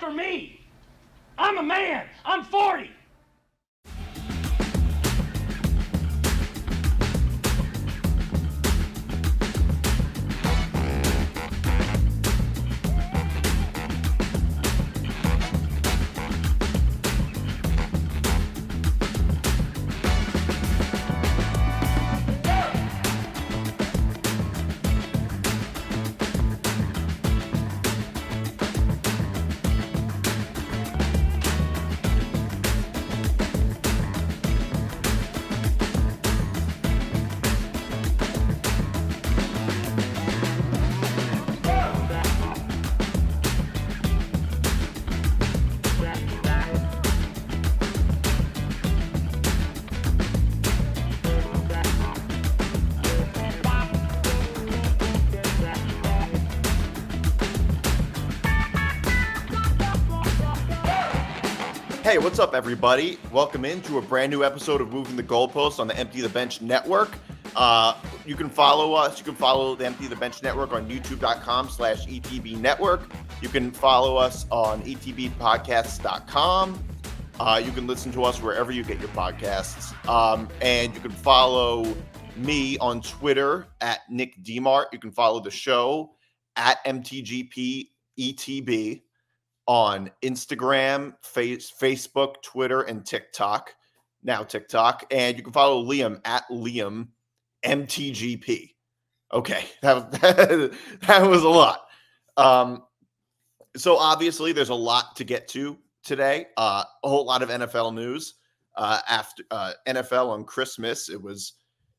after me. I'm a man. I'm 40. Hey, what's up, everybody? Welcome into a brand new episode of Moving the Goalpost on the Empty the Bench Network. You can follow us. You can follow the Empty the Bench Network on youtube.com/ETB Network. You can follow us on etbpodcasts.com. You can listen to us wherever you get your podcasts. And you can follow me on Twitter at Nick DiMart. You can follow the show at MTGP ETB. On Instagram, Facebook, Twitter, and TikTok. Now TikTok. And you can follow Liam at Liam MTGP. Okay, that was a lot. So obviously there's a lot to get to today. A whole lot of NFL news. After NFL on Christmas, it was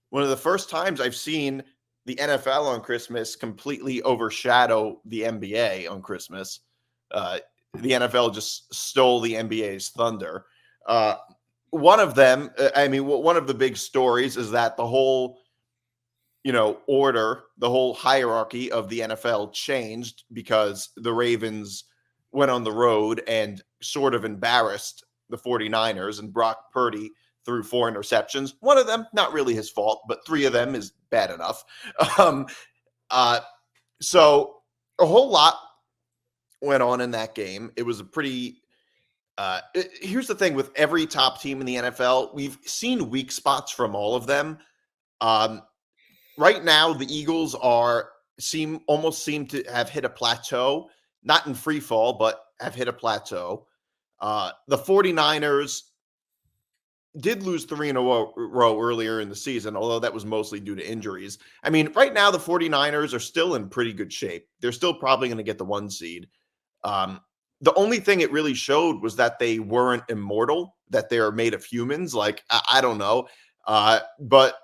one of the first times I've seen the NFL on Christmas completely overshadow the NBA on Christmas. The NFL just stole the NBA's thunder. One of them, one of the big stories is that the whole, order, the whole hierarchy of the NFL changed because the Ravens went on the road and sort of embarrassed the 49ers, and Brock Purdy threw 4 interceptions. One of them, not really his fault, but 3 of them is bad enough. So a whole lot went on in that game. It was a pretty here's the thing with every top team in the NFL, we've seen weak spots from all of them. Right now the Eagles almost seem to have hit a plateau, not in free fall, but have hit a plateau. The 49ers did lose 3 in a row earlier in the season, although that was mostly due to injuries. I mean, right now the 49ers are still in pretty good shape. They're still probably going to get the 1 seed. The only thing it really showed was that they weren't immortal, that they are made of humans. Like, I don't know. But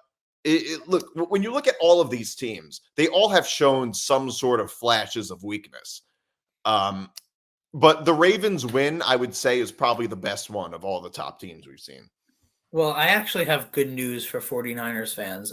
look, when you look at all of these teams, they all have shown some sort of flashes of weakness. But the Ravens win, I would say, is probably the best one of all the top teams we've seen. Well, I actually have good news for 49ers fans.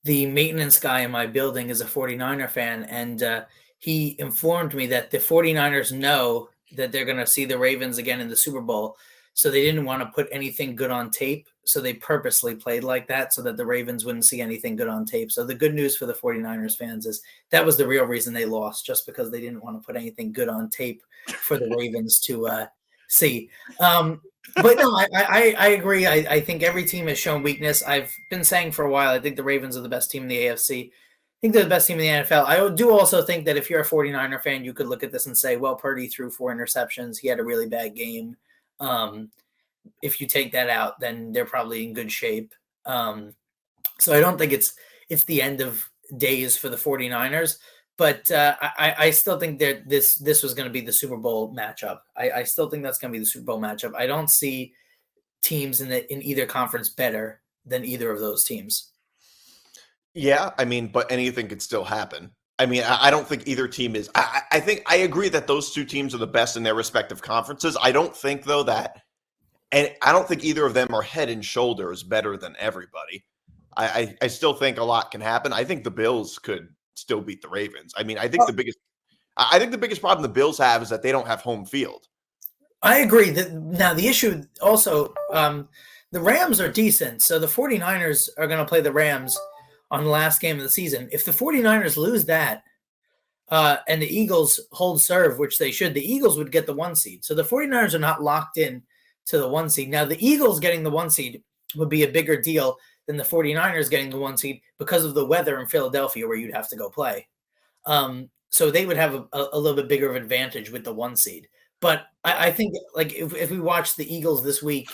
The maintenance guy in my building is a 49er fan, and he informed me that the 49ers know that they're going to see the Ravens again in the Super Bowl, so they didn't want to put anything good on tape, so they purposely played like that so that the Ravens wouldn't see anything good on tape. So the good news for the 49ers fans is that was the real reason they lost, just because they didn't want to put anything good on tape for the Ravens to see. But no, I agree. I think every team has shown weakness. I've been saying for a while, I think the Ravens are the best team in the AFC. I think they're the best team in the NFL. I do also think that if you're a 49er fan, you could look at this and say, well, Purdy threw 4 interceptions. He had a really bad game. If you take that out, then they're probably in good shape. So I don't think it's the end of days for the 49ers. But I still think that this was going to be the Super Bowl matchup. I still think that's going to be the Super Bowl matchup. I don't see teams in either conference better than either of those teams. Yeah, but anything could still happen. I don't think either team is. I think I agree that those 2 teams are the best in their respective conferences. I don't think, though, and I don't think either of them are head and shoulders better than everybody. I still think a lot can happen. I think the Bills could still beat the Ravens. I think the biggest problem the Bills have is that they don't have home field. I agree. Now the issue also, the Rams are decent. So the 49ers are going to play the Rams on the last game of the season. If the 49ers lose that, and the Eagles hold serve, which they should, the Eagles would get the 1 seed. So the 49ers are not locked in to the 1 seed. Now, the Eagles getting the 1 seed would be a bigger deal than the 49ers getting the 1 seed because of the weather in Philadelphia where you'd have to go play. So they would have a little bit bigger of advantage with the 1 seed. But I think like if we watch the Eagles this week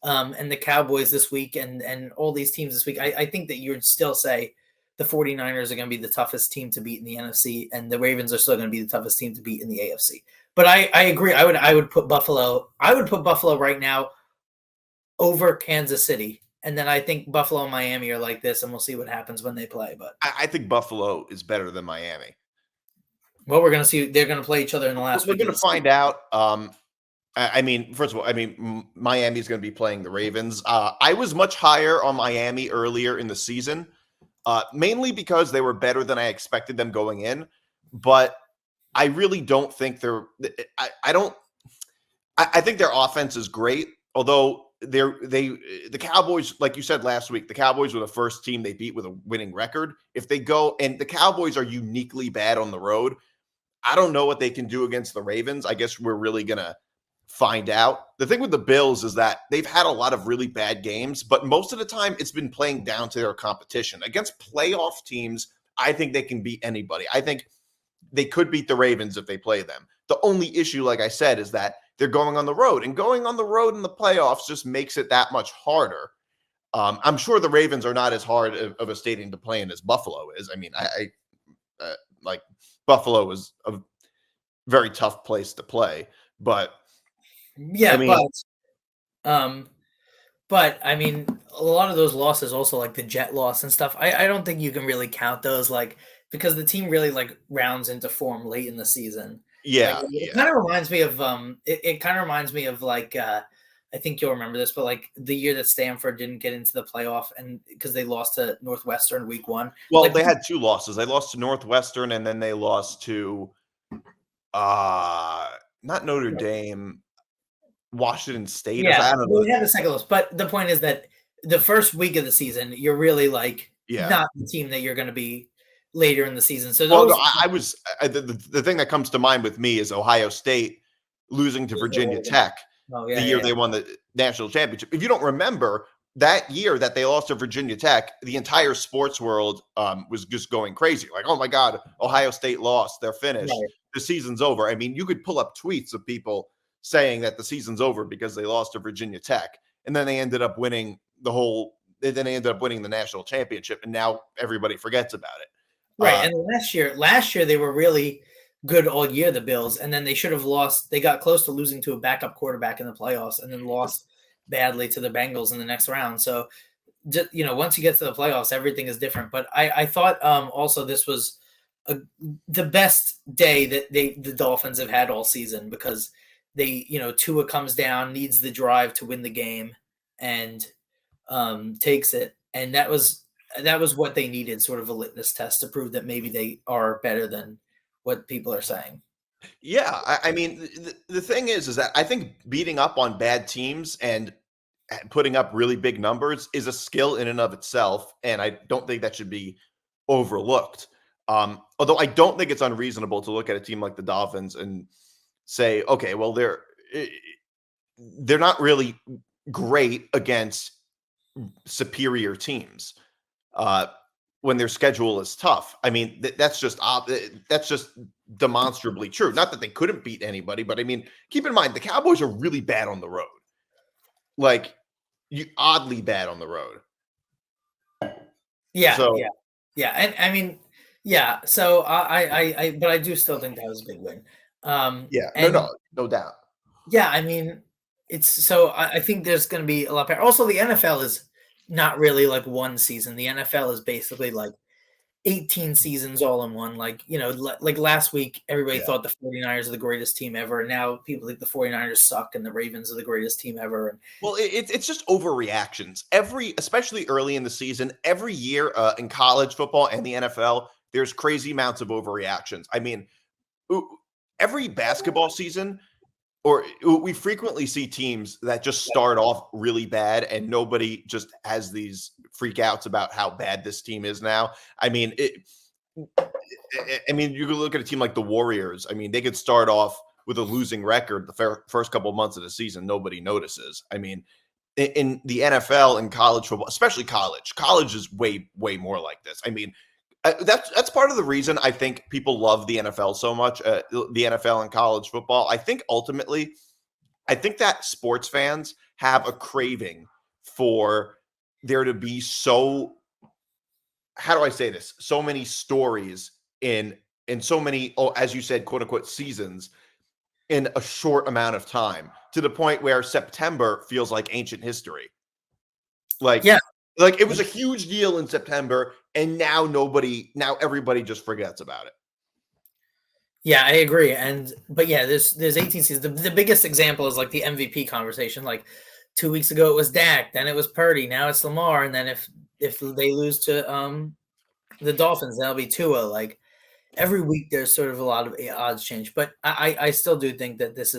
and the Cowboys this week and all these teams this week, I think that you would still say the 49ers are going to be the toughest team to beat in the NFC, and the Ravens are still going to be the toughest team to beat in the AFC. But I agree. I would put Buffalo. I would put Buffalo right now over Kansas City, and then I think Buffalo and Miami are like this, and we'll see what happens when they play. But I think Buffalo is better than Miami. Well, we're going to see. They're going to play each other in the last. We're going to find out. I mean, first of all, Miami's going to be playing the Ravens. I was much higher on Miami earlier in the season. Mainly because they were better than I expected them going in, but I really don't think I think their offense is great. Although the Cowboys, like you said last week, the Cowboys were the first team they beat with a winning record. If they go, and the Cowboys are uniquely bad on the road, I don't know what they can do against the Ravens. I guess we're really gonna find out. The thing with the Bills is that they've had a lot of really bad games, but most of the time it's been playing down to their competition. Against playoff teams, I think they can beat anybody. I think they could beat the Ravens if they play them. The only issue, like I said, is that they're going on the road, and going on the road in the playoffs just makes it that much harder. I'm sure the Ravens are not as hard of a stadium to play in as Buffalo is. I mean, I like Buffalo is a very tough place to play, but yeah, I mean, but I mean, a lot of those losses, also like the Jet loss and stuff, I don't think you can really count those, like, because the team really like rounds into form late in the season. yeah, Like, it kind of reminds me of it kind of reminds me of like I think you'll remember this, but like the year that Stanford didn't get into the playoff and because they lost to Northwestern week 1. Well, like, they had 2 losses. They lost to Northwestern, and then they lost to not Notre Dame, Washington State. yeah, I don't know. they had a second loss, but the point is that the first week of the season, you're really like not the team that you're going to be later in the season. So those, the thing that comes to mind with me is Ohio State losing to Virginia Tech the year they won the national championship. If you don't remember, that year that they lost to Virginia Tech, the entire sports world was just going crazy. Like, oh my God, Ohio State lost. They're finished. Right. The season's over. I mean, you could pull up tweets of people saying that the season's over because they lost to Virginia Tech. And then they ended up winning then they ended up winning the national championship. And now everybody forgets about it. Right. And last year they were really good all year, the Bills, and then they should have lost. They got close to losing to a backup quarterback in the playoffs and then lost badly to the Bengals in the next round. So, once you get to the playoffs, everything is different. But I thought also this was the best day that the Dolphins have had all season, because Tua comes down, needs the drive to win the game, and takes it. And that was what they needed, sort of a litmus test to prove that maybe they are better than what people are saying. Yeah, I mean, the thing is that I think beating up on bad teams and putting up really big numbers is a skill in and of itself, and I don't think that should be overlooked. Although I don't think it's unreasonable to look at a team like the Dolphins and say, okay, well, they're not really great against superior teams when their schedule is tough. I mean, that's just demonstrably true. Not that they couldn't beat anybody, but I mean, keep in mind the Cowboys are really bad on the road. Like, oddly bad on the road. Yeah, yeah, and I mean, yeah. So but I do still think that was a big win. No doubt. Yeah, I mean, it's so I think there's going to be a lot better. Also, the NFL is not really like one season. The NFL is basically like 18 seasons all in one. Like, like last week, everybody thought the 49ers are the greatest team ever. And now people think the 49ers suck and the Ravens are the greatest team ever. Well, it's just overreactions. Especially early in the season, every year in college football and the NFL, there's crazy amounts of overreactions. I mean, every basketball season, or we frequently see teams that just start off really bad and nobody just has these freak outs about how bad this team is now. I mean, I mean, you could look at a team like the Warriors. I mean, they could start off with a losing record the first couple of months of the season. Nobody notices. I mean, in the NFL and college football, especially college is way more like this. I mean, that's part of the reason I think people love the NFL so much. The NFL and college football. I think ultimately, that sports fans have a craving for there to be how do I say this? So many stories in so many, as you said, quote unquote seasons in a short amount of time, to the point where September feels like ancient history. Yeah. Like it was a huge deal in September, and now everybody just forgets about it. Yeah, I agree. But yeah, there's 18 seasons. The biggest example is like the MVP conversation. Like 2 weeks ago, it was Dak, then it was Purdy, now it's Lamar, and then if they lose to the Dolphins, that'll be Tua. Like every week, there's sort of a lot of odds change. But I still do think that that's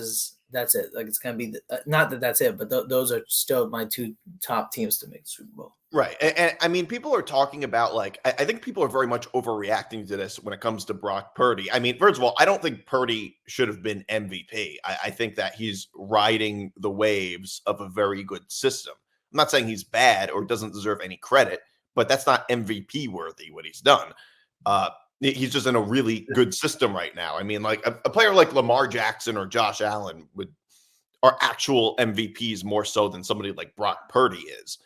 it. Like it's gonna be not that that's it, but those are still my two top teams to make the Super Bowl. Right. And I mean, people are talking about I think people are very much overreacting to this when it comes to Brock Purdy. I mean, first of all, I don't think Purdy should have been MVP. I think that he's riding the waves of a very good system. I'm not saying he's bad or doesn't deserve any credit, but that's not MVP worthy what he's done. He's just in a really good system right now. I mean, like a player like Lamar Jackson or Josh Allen are actual MVPs more so than somebody like Brock Purdy is.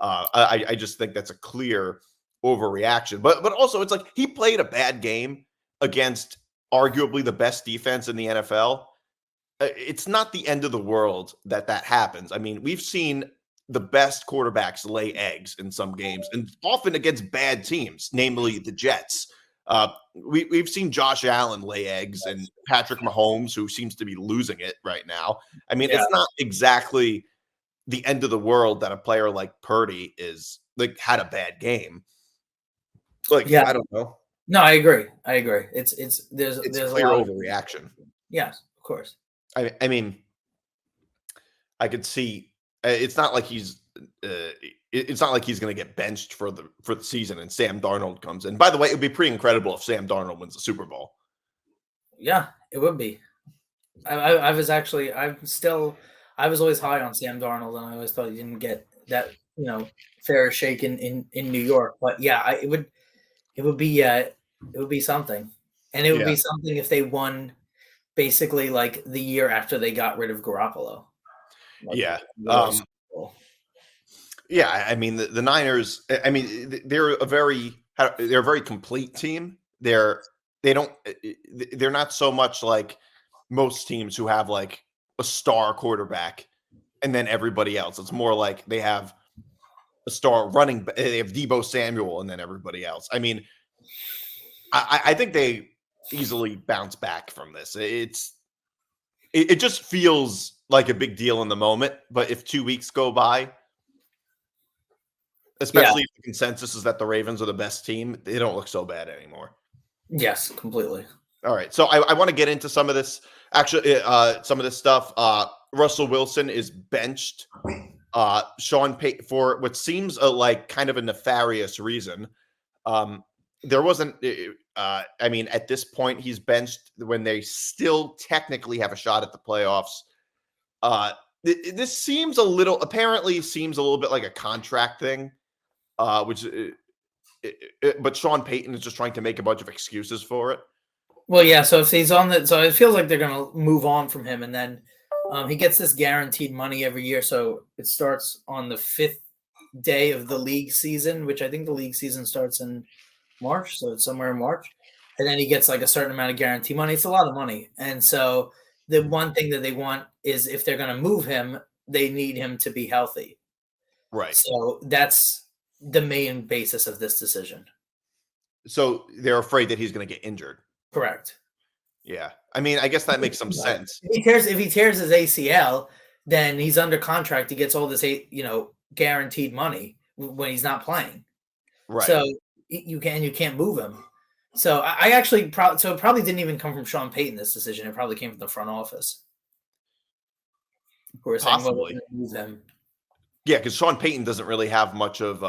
I just think that's a clear overreaction. But also, it's like he played a bad game against arguably the best defense in the NFL. It's not the end of the world that happens. I mean, we've seen the best quarterbacks lay eggs in some games, and often against bad teams, namely the Jets. We've seen Josh Allen lay eggs, and Patrick Mahomes, who seems to be losing it right now. I mean, It's not exactly the end of the world that a player like Purdy had a bad game. I don't know. No, I agree. It's there's a a clear lot overreaction. Yes, of course. I mean, I could see it's not like he's going to get benched for the season and Sam Darnold comes in. By the way, it would be pretty incredible if Sam Darnold wins the Super Bowl. Yeah, it would be. I was always high on Sam Darnold, and I always thought he didn't get that fair shake in New York. But yeah, it would be something, and it would be something if they won basically like the year after they got rid of Garoppolo. Yeah, I mean the Niners. I mean they're a very complete team. They're not so much like most teams who have like a star quarterback and then everybody else. It's more like they have a star running. They have Deebo Samuel and then everybody else. I mean, I think they easily bounce back from this. It just feels like a big deal in the moment, but if 2 weeks go by, especially if the consensus is that the Ravens are the best team, they don't look so bad anymore. Yes, completely. All right. So I want to get into some of this, actually, some of this stuff. Russell Wilson is benched. Sean Payton, for what seems like kind of a nefarious reason. There wasn't, I mean, at this point, he's benched when they still technically have a shot at the playoffs. This apparently seems a little bit like a contract thing, but Sean Payton is just trying to make a bunch of excuses for it. Well, yeah. So if he's so it feels like they're going to move on from him, and then he gets this guaranteed money every year. So it starts on the 5th day of the league season, which I think the league season starts in March. So it's somewhere in March, and then he gets like a certain amount of guarantee money. It's a lot of money, and so the one thing that they want is if they're going to move him, they need him to be healthy. Right. So that's the main basis of this decision. So they're afraid that he's going to get injured. Correct. Yeah. I mean, I guess that makes some sense. If he tears his ACL, then he's under contract. He gets all this, guaranteed money when he's not playing. Right. So you can't move him. So I actually it probably didn't even come from Sean Payton, this decision. It probably came from the front office. Of course, possibly move him. Yeah, because Sean Payton doesn't really have much of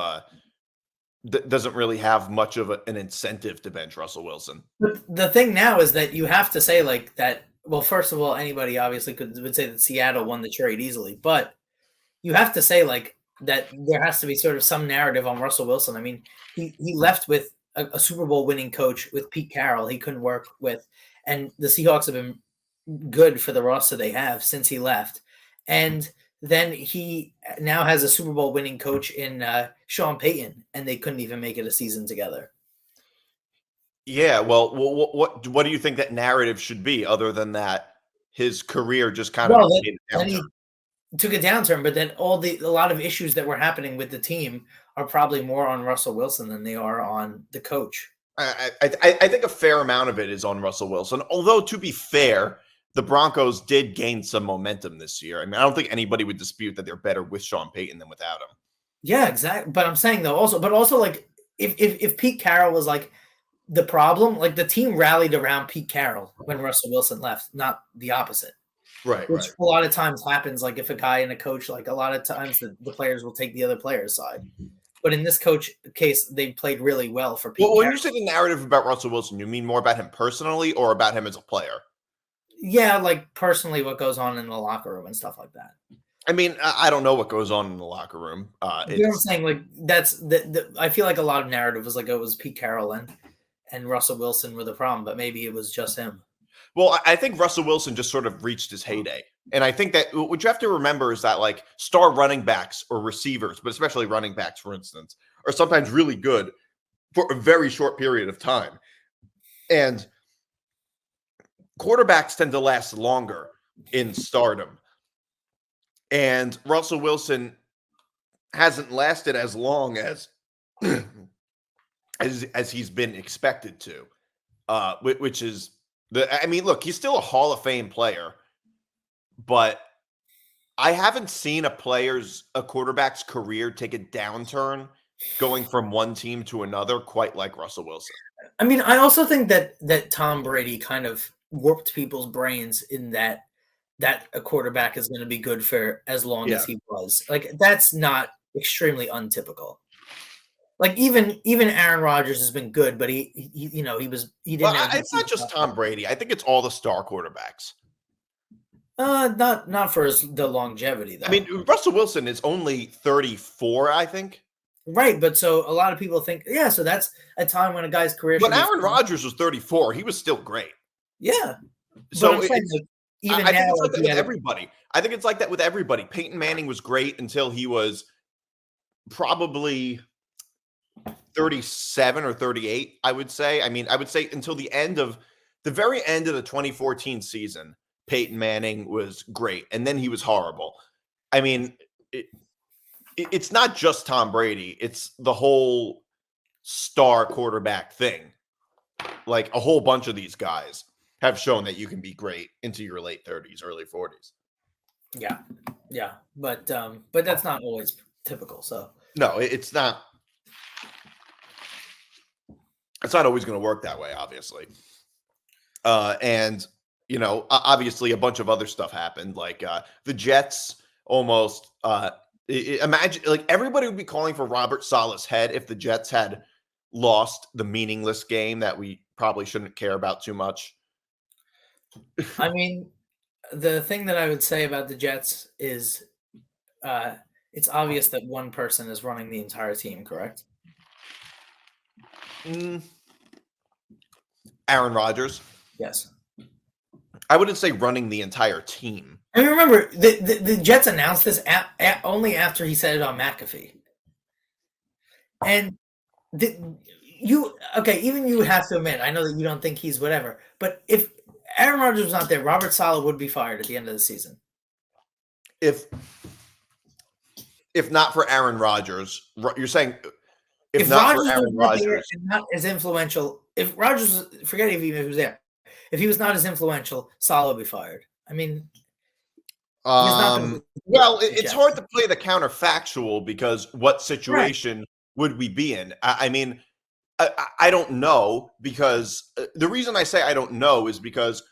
doesn't really have much of an incentive to bench Russell Wilson. But the thing now is that you have to say like that. Well, first of all, anybody obviously would say that Seattle won the trade easily, but you have to say like that there has to be sort of some narrative on Russell Wilson. I mean, he left with a Super Bowl winning coach with Pete Carroll he couldn't work with, and the Seahawks have been good for the roster they have since he left. And then he now has a Super Bowl winning coach in Sean Payton, and they couldn't even make it a season together. Yeah, well, what do you think that narrative should be, other than that his career just kind of made a downturn? He took a downturn, but then a lot of issues that were happening with the team are probably more on Russell Wilson than they are on the coach. I think a fair amount of it is on Russell Wilson. Although, to be fair, the Broncos did gain some momentum this year. I mean, I don't think anybody would dispute that they're better with Sean Payton than without him. Yeah, exactly. But I'm saying though, also like if Pete Carroll was like the problem, like the team rallied around Pete Carroll when Russell Wilson left, not the opposite. Right. Which a lot of times happens. Like if a guy and a coach, like a lot of times the players will take the other player's side. But in this coach case, they played really well for Pete. Well, when you say the narrative about Russell Wilson, you mean more about him personally or about him as a player? Yeah, like personally, what goes on in the locker room and stuff like that. I mean, I don't know what goes on in the locker room. You know what I'm saying? Like that's I feel like a lot of narrative was like it was Pete Carroll and Russell Wilson were the problem, but maybe it was just him. Well, I think Russell Wilson just sort of reached his heyday. And I think that what you have to remember is that like star running backs or receivers, but especially running backs, for instance, are sometimes really good for a very short period of time. And quarterbacks tend to last longer in stardom. And Russell Wilson hasn't lasted as long as as he's been expected to, which is I mean, look, he's still a Hall of Fame player, but I haven't seen a quarterback's career take a downturn going from one team to another quite like Russell Wilson. I mean, I also think that Tom Brady kind of warped people's brains in that a quarterback is going to be good for as long as he was. Like that's not extremely untypical. Like even Aaron Rodgers has been good, but he didn't. Well, it's not just Tom Brady. I think it's all the star quarterbacks. Not for the longevity though. I mean, Russell Wilson is only 34, I think. Right, but so a lot of people think, yeah, so that's a time when a guy's career. But Aaron Rodgers was 34. He was still great. Yeah. So I think it's like that with everybody. I think it's like that with everybody. Peyton Manning was great until he was probably 37 or 38, I would say. I mean, I would say until the very end of the 2014 season, Peyton Manning was great. And then he was horrible. I mean, it's not just Tom Brady. It's the whole star quarterback thing. Like a whole bunch of these guys have shown that you can be great into your late 30s, early 40s. Yeah. Yeah. But that's not always typical. So no, it's not. It's not always going to work that way, obviously. And, you know, obviously a bunch of other stuff happened. Like the Jets almost imagine like everybody would be calling for Robert Saleh's head if the Jets had lost the meaningless game that we probably shouldn't care about too much. I mean, the thing that I would say about the Jets is it's obvious that one person is running the entire team, correct? Aaron Rodgers. Yes. I wouldn't say running the entire team. I mean, remember, the Jets announced this only after he said it on McAfee. And even you have to admit, I know that you don't think he's whatever, but if Aaron Rodgers was not there, Robert Saleh would be fired at the end of the season. If not for Aaron Rodgers, you're saying if not Rodgers for Aaron Rodgers, not as influential. If Rodgers, forget if he was there. If he was not as influential, Saleh would be fired. I mean, it's hard to play the counterfactual because what situation would we be in? I mean, I don't know because the reason I say I don't know is because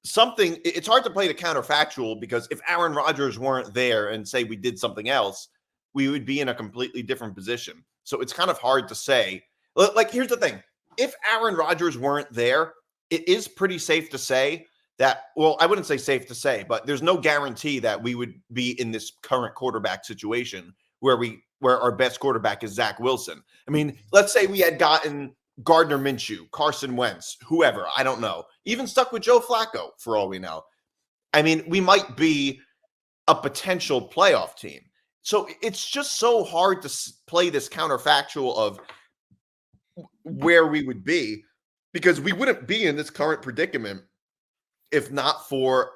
it's hard to play the counterfactual because if Aaron Rodgers weren't there and say we did something else, we would be in a completely different position. So it's kind of hard to say. Like, here's the thing. If Aaron Rodgers weren't there, it is pretty safe to say that, well, I wouldn't say safe to say, but there's no guarantee that we would be in this current quarterback situation where our best quarterback is Zach Wilson. I mean, let's say we had gotten Gardner Minshew, Carson Wentz, whoever, I don't know, even stuck with Joe Flacco for all we know. I mean, we might be a potential playoff team. So it's just so hard to play this counterfactual of where we would be, because we wouldn't be in this current predicament if not for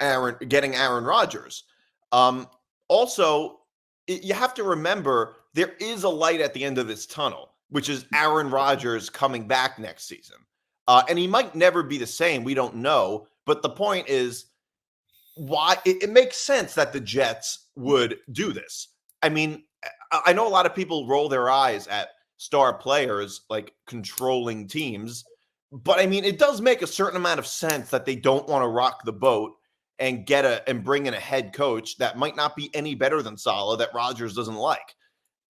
getting Aaron Rodgers. Also, you have to remember there is a light at the end of this tunnel, which is Aaron Rodgers coming back next season. And he might never be the same. We don't know. But the point is, why it makes sense that the Jets would do this. I mean, I know a lot of people roll their eyes at star players like controlling teams, but I mean, it does make a certain amount of sense that they don't want to rock the boat and bring in a head coach that might not be any better than Saleh, that Rodgers doesn't like.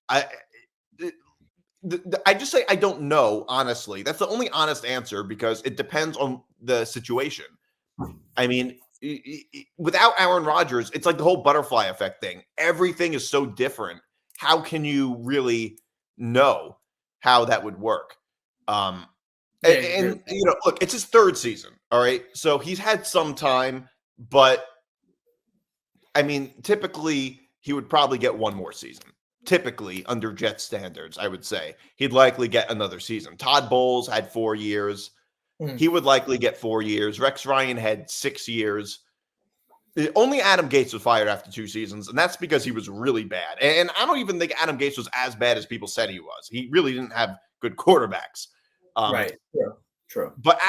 I just say I don't know, honestly. That's the only honest answer, because it depends on the situation. I mean, without Aaron Rodgers, it's like the whole butterfly effect thing. Everything is so different. How can you really know how that would work? And look, it's his third season. All right. So he's had some time, but I mean, typically he would probably get one more season. Typically, under Jet standards, I would say he'd likely get another season. Todd Bowles had 4 years. He would likely get 4 years. Rex Ryan had 6 years. Only Adam Gase was fired after 2 seasons, and that's because he was really bad. And I don't even think Adam Gase was as bad as people said he was. He really didn't have good quarterbacks. Right. True. But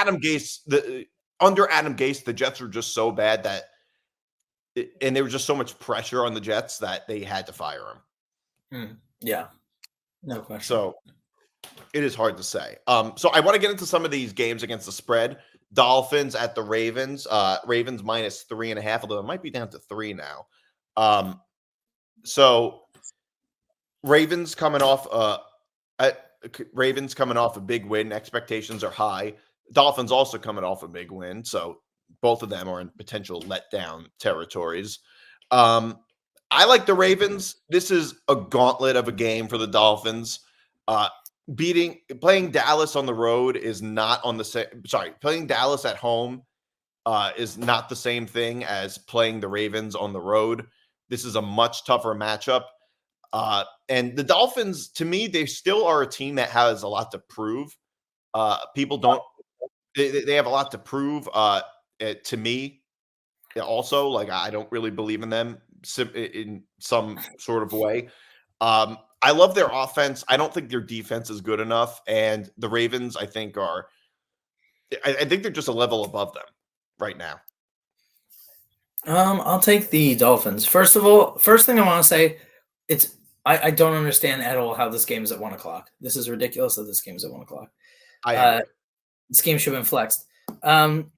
under Adam Gase, the Jets were just so bad and there was just so much pressure on the Jets that they had to fire him. Yeah, no question. So it is hard to say. So I want to get into some of these games against the spread. Dolphins at the Ravens. Ravens -3.5, although it might be down to 3 now. So Ravens coming off a big win. Expectations are high. Dolphins also coming off a big win. So both of them are in potential letdown territories. I like the Ravens. This is a gauntlet of a game for the Dolphins. Playing Dallas on the road is not on the same. Sorry, playing Dallas at home is not the same thing as playing the Ravens on the road. This is a much tougher matchup. And the Dolphins, to me, they still are a team that has a lot to prove. People don't. They have a lot to prove. To me, also, like, I don't really believe in them in some sort of way. I love their offense. I don't think their defense is good enough. And the Ravens, I think they're just a level above them right now. I'll take the Dolphins. First thing I want to say, I don't understand at all how this game is at 1:00. This is ridiculous that this game is at 1:00. This game should have been flexed. But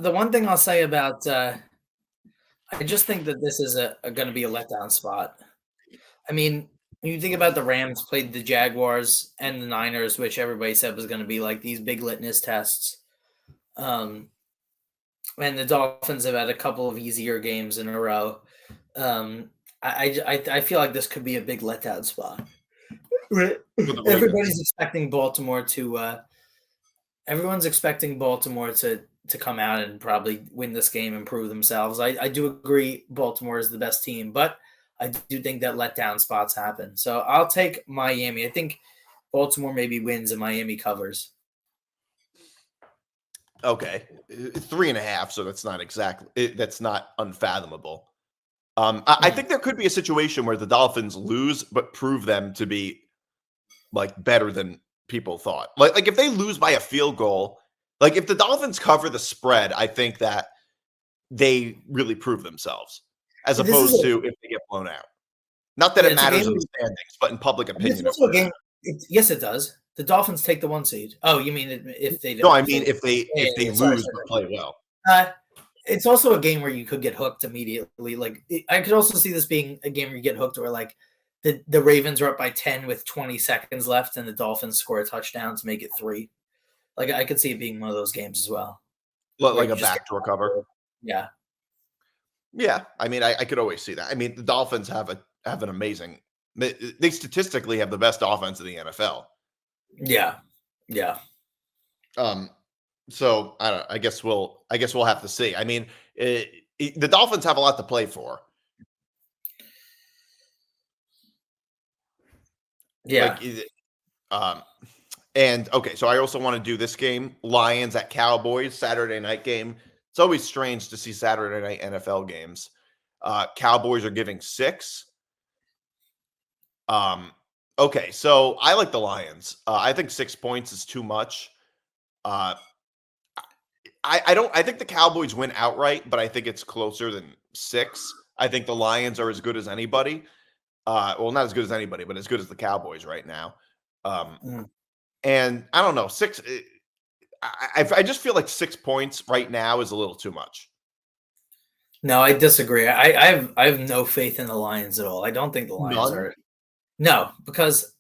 the one thing I'll say about, I just think that this is going to be a letdown spot. I mean, when you think about the Rams played the Jaguars and the Niners, which everybody said was going to be like these big litmus tests. And the Dolphins have had a couple of easier games in a row. I feel like this could be a big letdown spot. Everybody's expecting Baltimore to come out and probably win this game and prove themselves. I do agree Baltimore is the best team, but I do think that letdown spots happen. So I'll take Miami. I think Baltimore maybe wins and Miami covers. Okay. 3.5. So that's not unfathomable. I think there could be a situation where the Dolphins lose, but prove them to be like better than people thought. Like if they lose by a field goal, like if the Dolphins cover the spread, I think that they really prove themselves, as opposed to if they get blown out. Not that it matters in the standings, but in public opinion. Yes, it does. The Dolphins take the 1 seed. Oh, you mean if they don't? No, I mean if they lose but play well. It's also a game where you could get hooked immediately. Like I could also see this being a game where you get hooked, where like the Ravens are up by 10 with 20 seconds left, and the Dolphins score a touchdown to make it 3. Like I could see it being one of those games as well. Like a backdoor cover. Yeah. Yeah, I mean, I could always see that. I mean, the Dolphins have an amazing. They statistically have the best offense in the NFL. Yeah. So I don't. I guess we'll have to see. I mean, the Dolphins have a lot to play for. Yeah. And okay, so I also want to do this game, Lions at Cowboys, Saturday night game. It's always strange to see Saturday night NFL games. Cowboys are giving 6. Okay, so I like the Lions. I think 6 points is too much. I think the Cowboys win outright, but I think it's closer than 6. I think the Lions are as good as anybody. Well, not as good as anybody, but as good as the Cowboys right now. And I don't know, 6. I just feel like 6 points right now is a little too much. No, I disagree. I have no faith in the Lions at all. I don't think the Lions are. No, because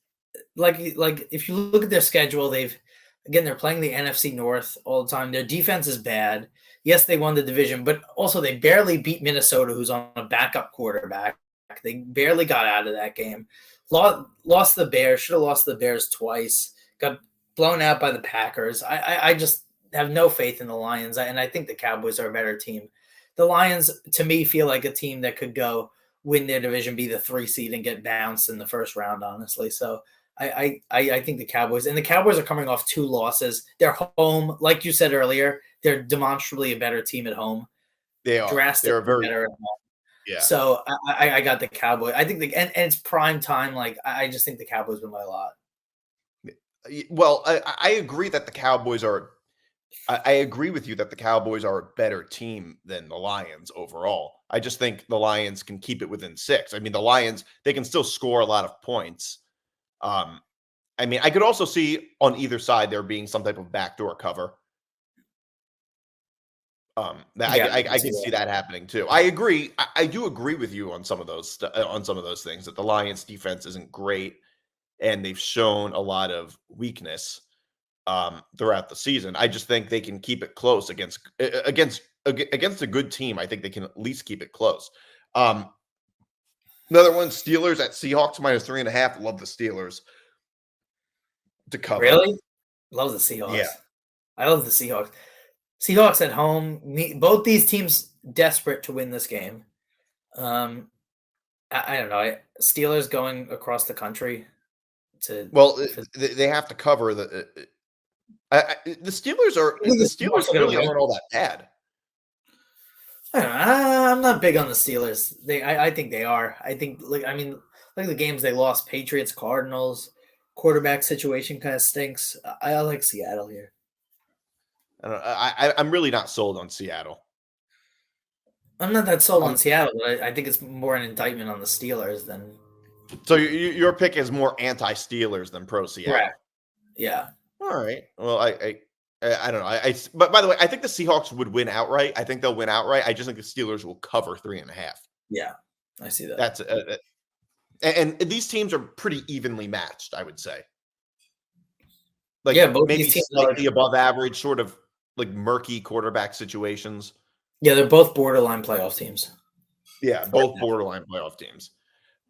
like if you look at their schedule, they're playing the NFC North all the time. Their defense is bad. Yes, they won the division, but also they barely beat Minnesota, who's on a backup quarterback. They barely got out of that game. Lost the Bears. Should have lost the Bears twice. Got blown out by the Packers. I just have no faith in the Lions, and I think the Cowboys are a better team. The Lions, to me, feel like a team that could go win their division, be the 3 seed, and get bounced in the first round, honestly. So I think the Cowboys are coming off 2 losses. They're home, like you said earlier. They're demonstrably a better team at home. They are. Drastically better at home. Yeah. So I got the Cowboys. I think and it's prime time. Like I just think the Cowboys win by a lot. Well, I agree that the Cowboys are. I agree with you that the Cowboys are a better team than the Lions overall. I just think the Lions can keep it within 6. I mean, the Lions, they can still score a lot of points. I mean, I could also see on either side there being some type of backdoor cover. I can see that happening too. I agree. I do agree with you on some of those things, that the Lions defense isn't great and they've shown a lot of weakness throughout the season. I just think they can keep it close against a good team. I think they can at least keep it close. Another one, Steelers at Seahawks -3.5. Love the Steelers to cover. Really? Love the Seahawks. Yeah. I love the Seahawks. Seahawks at home. Both these teams desperate to win this game. I don't know. Steelers going across the country to. Well, they have to cover the. The Steelers really aren't all that bad. I don't know. I'm not big on the Steelers. I think they are. I think look at the games they lost. Patriots, Cardinals. Quarterback situation kind of stinks. I like Seattle here. I'm really not sold on Seattle. I'm not that sold on Seattle, but I think it's more an indictment on the Steelers than. So your pick is more anti-Steelers than pro-Seattle. Correct. Yeah. All right. Well, I don't know. But by the way, I think the Seahawks would win outright. I think they'll win outright. I just think the Steelers will cover 3.5. Yeah, I see that. That's and these teams are pretty evenly matched, I would say. Like, yeah, both maybe these teams slightly above average, sort of like murky quarterback situations. Yeah, they're both borderline playoff teams. Yeah, both borderline playoff teams.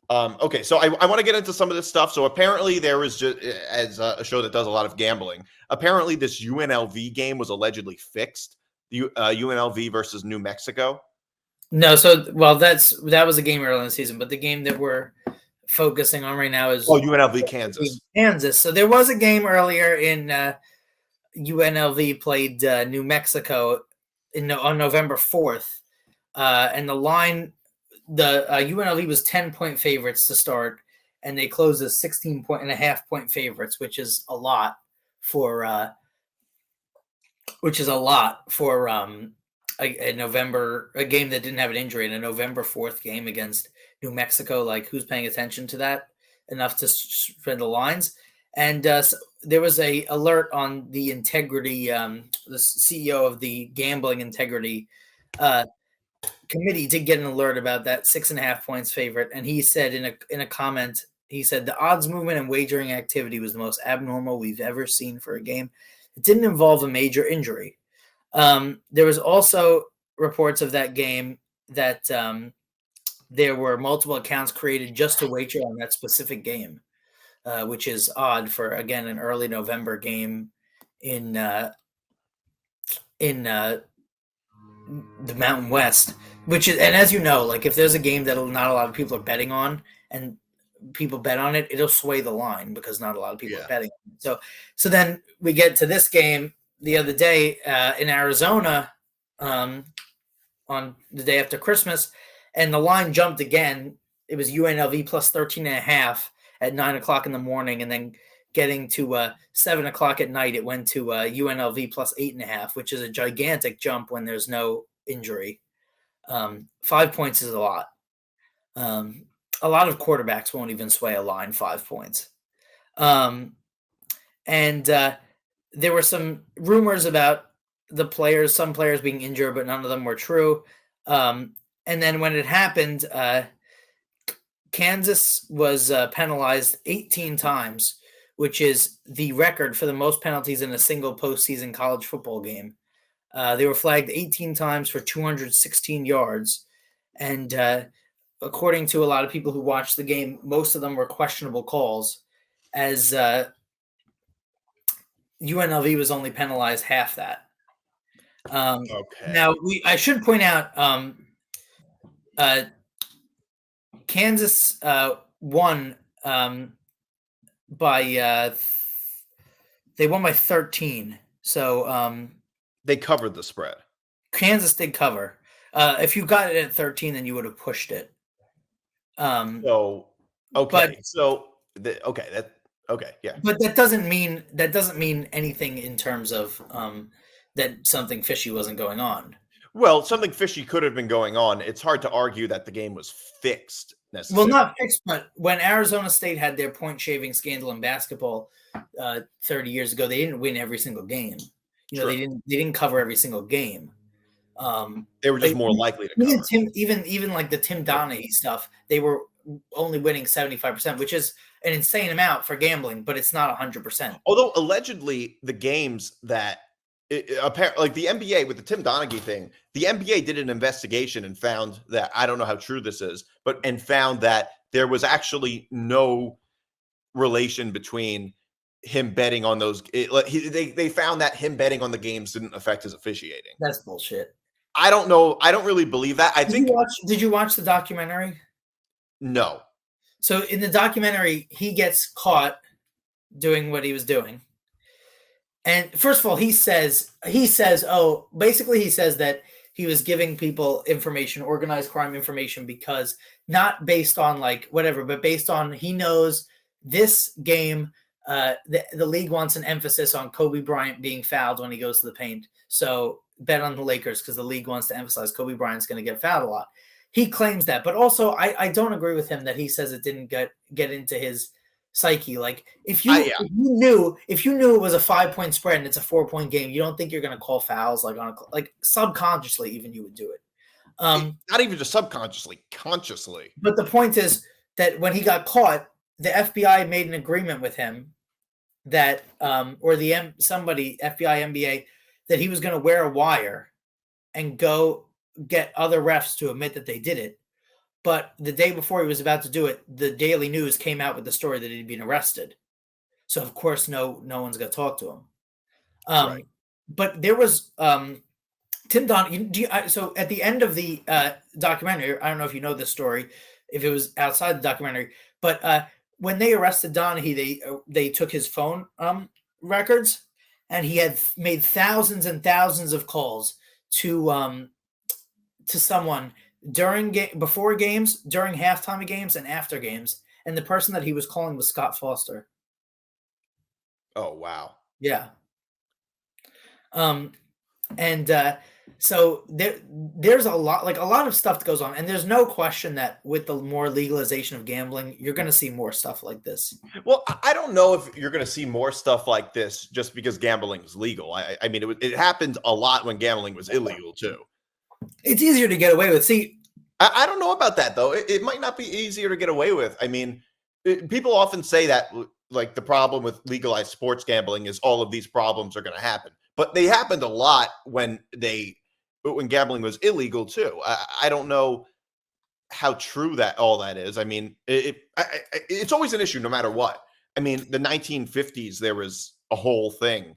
Okay, so I want to get into some of this stuff. So apparently there was just, as a show that does a lot of gambling, apparently this UNLV game was allegedly fixed. The UNLV versus New Mexico. No, that was a game early in the season, but the game that we're focusing on right now is UNLV Kansas. Kansas. So there was a game earlier in UNLV played New Mexico on November 4th, and the line. The UNLV was 10-point favorites to start, and they closed as 16.5-point favorites, which is a lot for a game that didn't have an injury in a November 4th game against New Mexico. Like, who's paying attention to that enough to spread the lines? And so there was a alert on the integrity. The CEO of the gambling integrity. committee did get an alert about that 6.5 points favorite, and he said in a comment, he said the odds movement and wagering activity was the most abnormal we've ever seen for a game. It didn't involve a major injury. There was also reports of that game that there were multiple accounts created just to wager on that specific game, which is odd for, again, an early November game in the Mountain West, which is, and as you know, like if there's a game that not a lot of people are betting on and people bet on it, it'll sway the line because not a lot of people are betting. So then we get to this game the other day in Arizona on the day after Christmas, and the line jumped again. It was UNLV plus 13.5 at 9:00 in the morning, and then getting to 7:00 at night, it went to UNLV plus 8.5, which is a gigantic jump when there's no injury. 5 points is a lot. A lot of quarterbacks won't even sway a line 5 points. And there were some rumors about some players being injured, but none of them were true. And then when it happened, Kansas was penalized 18 times, which is the record for the most penalties in a single postseason college football game. They were flagged 18 times for 216 yards. And according to a lot of people who watched the game, most of them were questionable calls, as UNLV was only penalized half that. Okay. Now, I should point out Kansas won by they won by 13. So they covered the spread. Kansas did cover. If you got it at 13, then you would have pushed it. Okay. Yeah. But that doesn't mean anything in terms of that something fishy wasn't going on. Well, something fishy could have been going on. It's hard to argue that the game was fixed necessarily. Well, not fixed, but when Arizona State had their point shaving scandal in basketball 30 years ago, they didn't win every single game. You know, they didn't cover every single game. They were just more likely to cover. Even like the Tim Donaghy stuff, they were only winning 75%, which is an insane amount for gambling, but it's not 100%. Although allegedly the games that apparently, like the NBA with the Tim Donaghy thing, the NBA did an investigation and found that, I don't know how true this is, and found that there was actually no relation between him betting on those. They found that him betting on the games didn't affect his officiating. That's bullshit. I don't know. I don't really believe that. Did you watch the documentary? No. So in the documentary, he gets caught doing what he was doing. And first of all, he says that he was giving people information, organized crime information, because not based on like whatever, but based on he knows this game, the league wants an emphasis on Kobe Bryant being fouled when he goes to the paint. So bet on the Lakers because the league wants to emphasize Kobe Bryant's going to get fouled a lot. He claims that, but also I don't agree with him that he says it didn't get into his psyche. Like if you knew it was a 5-point spread and it's a 4-point game, you don't think you're going to call fouls like subconsciously, even you would do it. Not even just subconsciously, consciously. But the point is that when he got caught, the FBI made an agreement with him that FBI NBA that he was going to wear a wire and go get other refs to admit that they did it. But the day before he was about to do it, the Daily News came out with the story that he'd been arrested. So of course, no one's going to talk to him. Right. But there was Tim Donaghy. So at the end of the documentary, I don't know if you know this story, if it was outside the documentary, but when they arrested Donaghy, they took his phone records, and he had made thousands and thousands of calls to someone before games, during halftime of games, and after games. And the person that he was calling was Scott Foster. Oh, wow. Yeah. So there's a lot of stuff that goes on, and there's no question that with the more legalization of gambling, you're going to see more stuff like this. Well, I don't know if you're going to see more stuff like this just because gambling is legal. I mean, it happened a lot when gambling was illegal too. It's easier to get away with. See, I don't know about that though. It might not be easier to get away with. I mean, people often say that like the problem with legalized sports gambling is all of these problems are going to happen, but they happened a lot when gambling was illegal too. I don't know how true that all that is. I mean, it's always an issue no matter what. I mean, the 1950s there was a whole thing.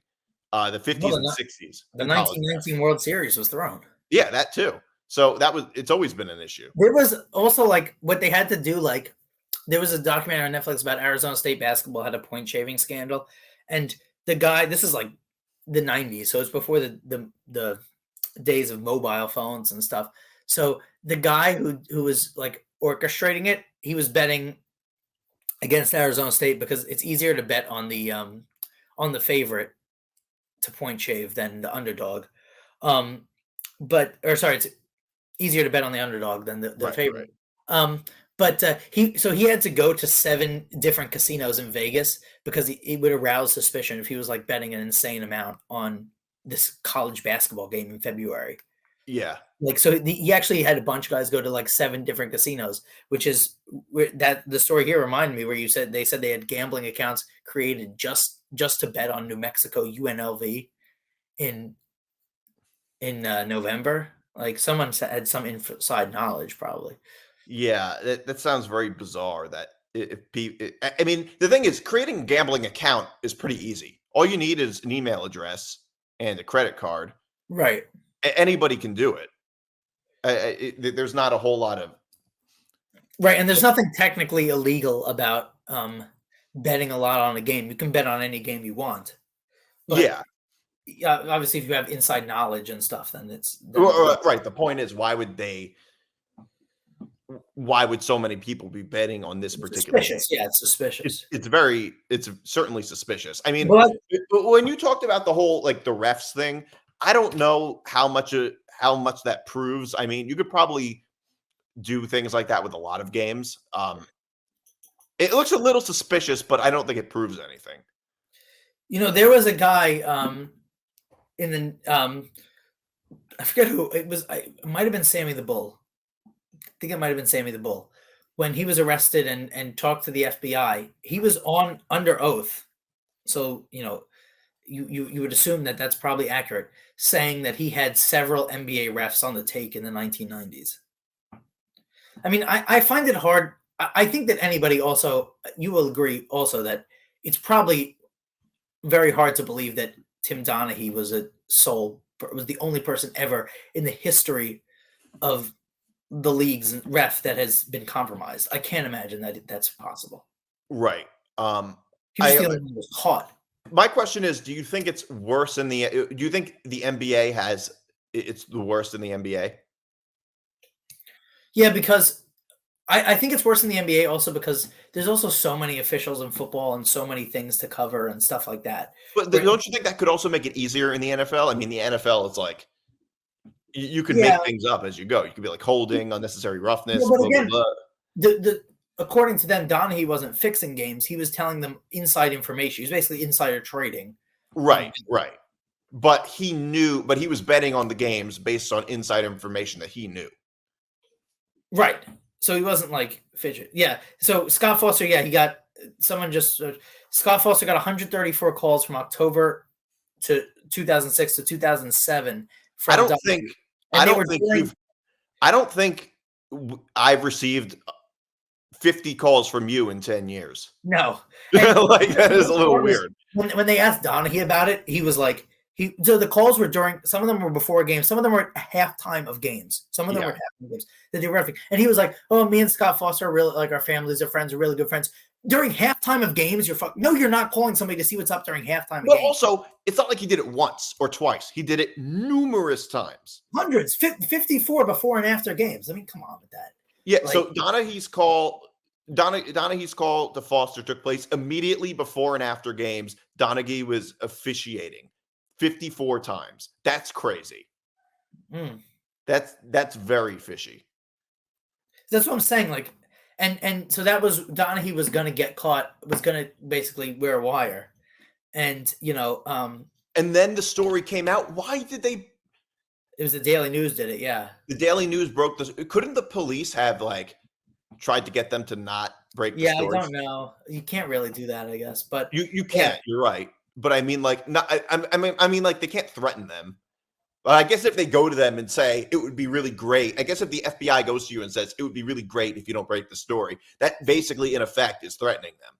The 50s and 60s. The 1919 World Series was thrown. Yeah, that too. So it's always been an issue. There was also like what they had to do. Like there was a documentary on Netflix about Arizona State basketball had a point shaving scandal, and the guy. This is like the 90s, so it's before the days of mobile phones and stuff. So the guy who was like orchestrating it, he was betting against Arizona State because it's easier to bet on the favorite to point shave than the underdog. It's easier to bet on the underdog than the favorite. Right. But he had to go to 7 different casinos in Vegas because it would arouse suspicion if he was like betting an insane amount on this college basketball game in February. Yeah. Like, so he actually had a bunch of guys go to like 7 different casinos, which is that the story here reminded me where they said they had gambling accounts created just to bet on New Mexico UNLV in November. Like someone had some inside knowledge probably. Yeah, that sounds very bizarre. That I mean, the thing is, creating a gambling account is pretty easy. All you need is an email address and a credit card. Right. Anybody can do it. There's not a whole lot of right, and there's nothing technically illegal about betting a lot on a game. You can bet on any game you want. But, yeah. Obviously, if you have inside knowledge and stuff, then it's right. The point is, why would so many people be betting on this particular game? Yeah, it's suspicious. It's certainly suspicious. I mean, when you talked about the whole like the refs thing, I don't know how much that proves. I mean, you could probably do things like that with a lot of games. It looks a little suspicious, but I don't think it proves anything. You know, there was a guy in the I forget who it was. It might have been Sammy the Bull. I think it might have been Sammy the Bull. When he was arrested and talked to the FBI, he was under oath. So, you know, you would assume that that's probably accurate, saying that he had several NBA refs on the take in the 1990s. I mean, I find it hard. I think that anybody also, you will agree also that it's probably very hard to believe that Tim Donaghy was the only person ever in the history of the league's ref that has been compromised. I can't imagine that that's possible. Right. He was the only one who was caught. My question is, do you think it's worse do you think the NBA it's the worst in the NBA? Yeah, because I think it's worse in the NBA also because there's also so many officials in football and so many things to cover and stuff like that. But don't you think that could also make it easier in the NFL? I mean, the NFL is like, you could make things up as you go. You could be like holding, unnecessary roughness. Yeah, but again, according to them, Donaghy wasn't fixing games. He was telling them inside information. He was basically insider trading. Right. But he was betting on the games based on inside information that he knew. Right. So he wasn't like fidget. Yeah. So Scott Foster, he got Scott Foster got 134 calls from October to 2006 to 2007. I don't think I've received 50 calls from you in 10 years. No. Like that is a little weird. When they asked Donaghy about it, he was like, so the calls were some of them were before games, some of them were at halftime of games, some of them were at halftime of games that they were refereeing. And he was like, "Oh, me and Scott Foster are really like our families are friends, are really good friends." During halftime of games, you're not calling somebody to see what's up during halftime. But also, it's not like he did it once or twice. He did it numerous times. Hundreds, 54 before and after games. I mean, come on with that. Yeah. Like, so Donaghy's call to Foster took place immediately before and after games. Donaghy was officiating 54 times. That's crazy. That's very fishy. That's what I'm saying. Like, and so that was Donaghy was going to get caught, was going to basically wear a wire, and and then the story came out. Why did they? It was the Daily News did it, yeah. The Daily News broke this. Couldn't the police have like tried to get them to not break the Yeah, I stories? don't know. You can't really do that, I guess. But You yeah. can't. You're right. But I mean, like, not. I mean, like, they can't threaten them. But I guess if they go to them and say it would be really great, I guess if the FBI goes to you and says it would be really great if you don't break the story, that basically, in effect, is threatening them.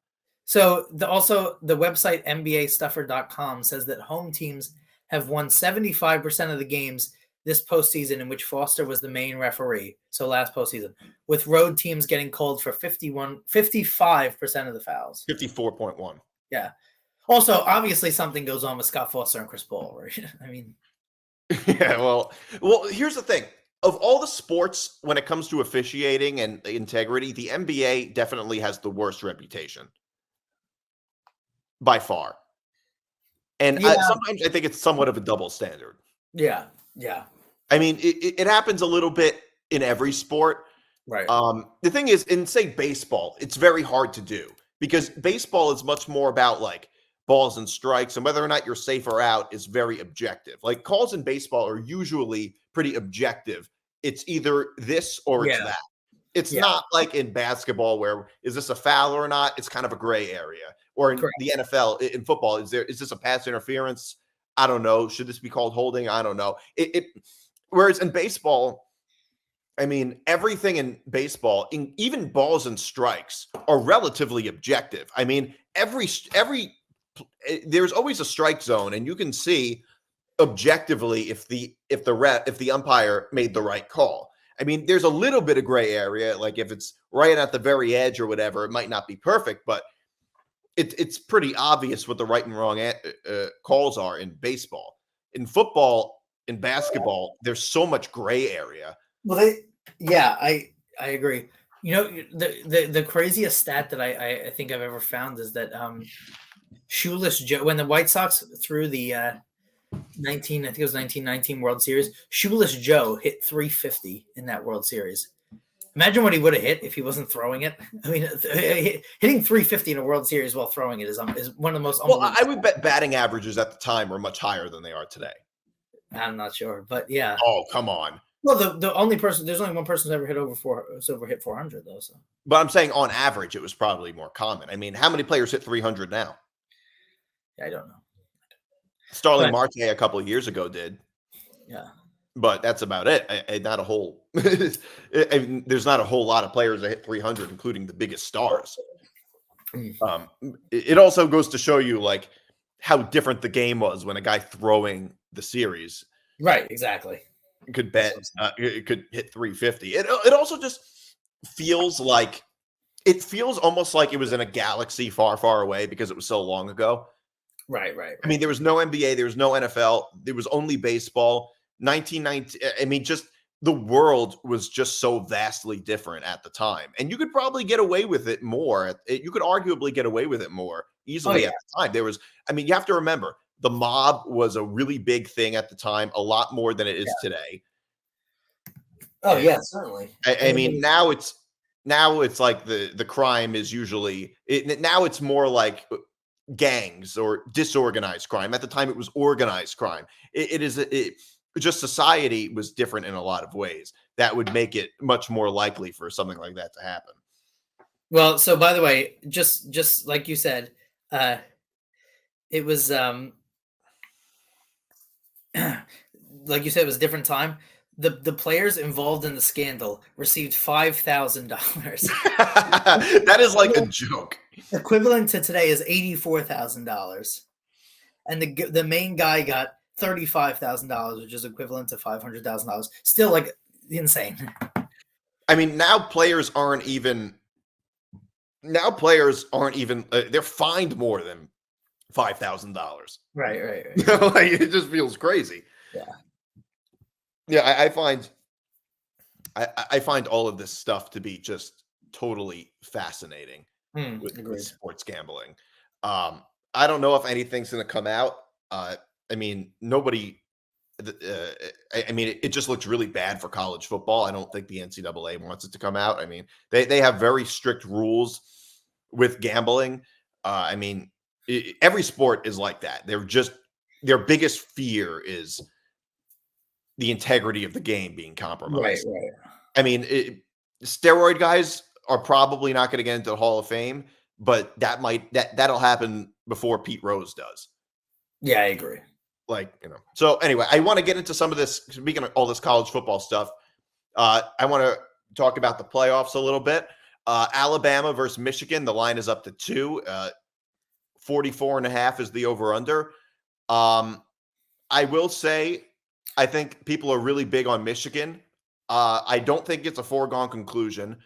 So also the website NBAstuffer.com says that home teams have won 75% of the games this postseason in which Foster was the main referee. So last postseason, with road teams getting called for 55% of the fouls. 54.1. Yeah. Also, obviously something goes on with Scott Foster and Chris Paul, right? I mean, Yeah, well, here's the thing. Of all the sports, when it comes to officiating and integrity, the NBA definitely has the worst reputation by far. And yeah, sometimes I think it's somewhat of a double standard. yeah, yeah. I mean, it happens a little bit in every sport. Right. The thing is, in say baseball, it's very hard to do because baseball is much more about like balls and strikes, and whether or not you're safe or out is very objective. Like calls in baseball are usually pretty objective. It's either this or it's Yeah. that. It's Yeah. not like in basketball where is this a foul or not? It's kind of a gray area. Or in Correct. the NFL, in football, is this a pass interference? I don't know. Should this be called holding? I don't know. Whereas in baseball, I mean, everything in baseball, even balls and strikes, are relatively objective. I mean, there's always a strike zone, and you can see objectively if the umpire made the right call. I mean, there's a little bit of gray area, like if it's right at the very edge or whatever, it might not be perfect, but it's pretty obvious what the right and wrong calls are in baseball. In football, in basketball, there's so much gray area. Well, I agree. You know, the craziest stat that I think I've ever found is that Shoeless Joe, when the White Sox threw the I think it was 1919 World Series, Shoeless Joe hit 350 in that World Series. Imagine what he would have hit if he wasn't throwing it. I mean, hitting 350 in a World Series while throwing it is one of the most. Well, I would bet batting averages at the time were much higher than they are today. I'm not sure, but yeah. Oh, come on. Well, there's only one person who's ever hit 400 though. So, but I'm saying on average, it was probably more common. I mean, how many players hit 300 now? Yeah, I don't know. Starling Marte a couple of years ago did. Yeah. But that's about it. Not a whole. There's not a whole lot of players that hit 300, including the biggest stars. It also goes to show you like how different the game was when a guy throwing the series, right? Exactly. Could bet it could hit 350. It also just feels like almost like it was in a galaxy far, far away because it was so long ago. Right. I mean, there was no NBA, there was no NFL, there was only baseball. 1990. I mean, just the world was just so vastly different at the time, and you could probably get away with it more. You could arguably get away with it more easily at the time. There was, I mean, you have to remember the mob was a really big thing at the time, a lot more than it is today. Oh yeah, certainly. I mean, now it's like the crime is usually now it's more like gangs or disorganized crime. At the time, it was organized crime. Just society was different in a lot of ways that would make it much more likely for something like that to happen. Well, so by the way, just like you said, it was like you said, it was a different time. The players involved in the scandal received $5,000. That is like a joke. Equivalent to today is $84,000, and the main guy got $35,000, which is equivalent to $500,000. Still, like, insane. I mean, now players aren't even. They're fined more than $5,000. Right. Like, it just feels crazy. Yeah. I find all of this stuff to be just totally fascinating with sports gambling. I don't know if anything's going to come out. I mean, nobody. I mean, it just looks really bad for college football. I don't think the NCAA wants it to come out. I mean, they have very strict rules with gambling. I mean, every sport is like that. Their biggest fear is the integrity of the game being compromised. Right. I mean, steroid guys are probably not going to get into the Hall of Fame, but that'll happen before Pete Rose does. Yeah, I agree. So anyway, I want to get into some of this. Speaking of all this college football stuff, I want to talk about the playoffs a little bit. Alabama versus Michigan. The line is up to 2. 44.5 is the over-under. I will say, I think people are really big on Michigan. I don't think it's a foregone conclusion.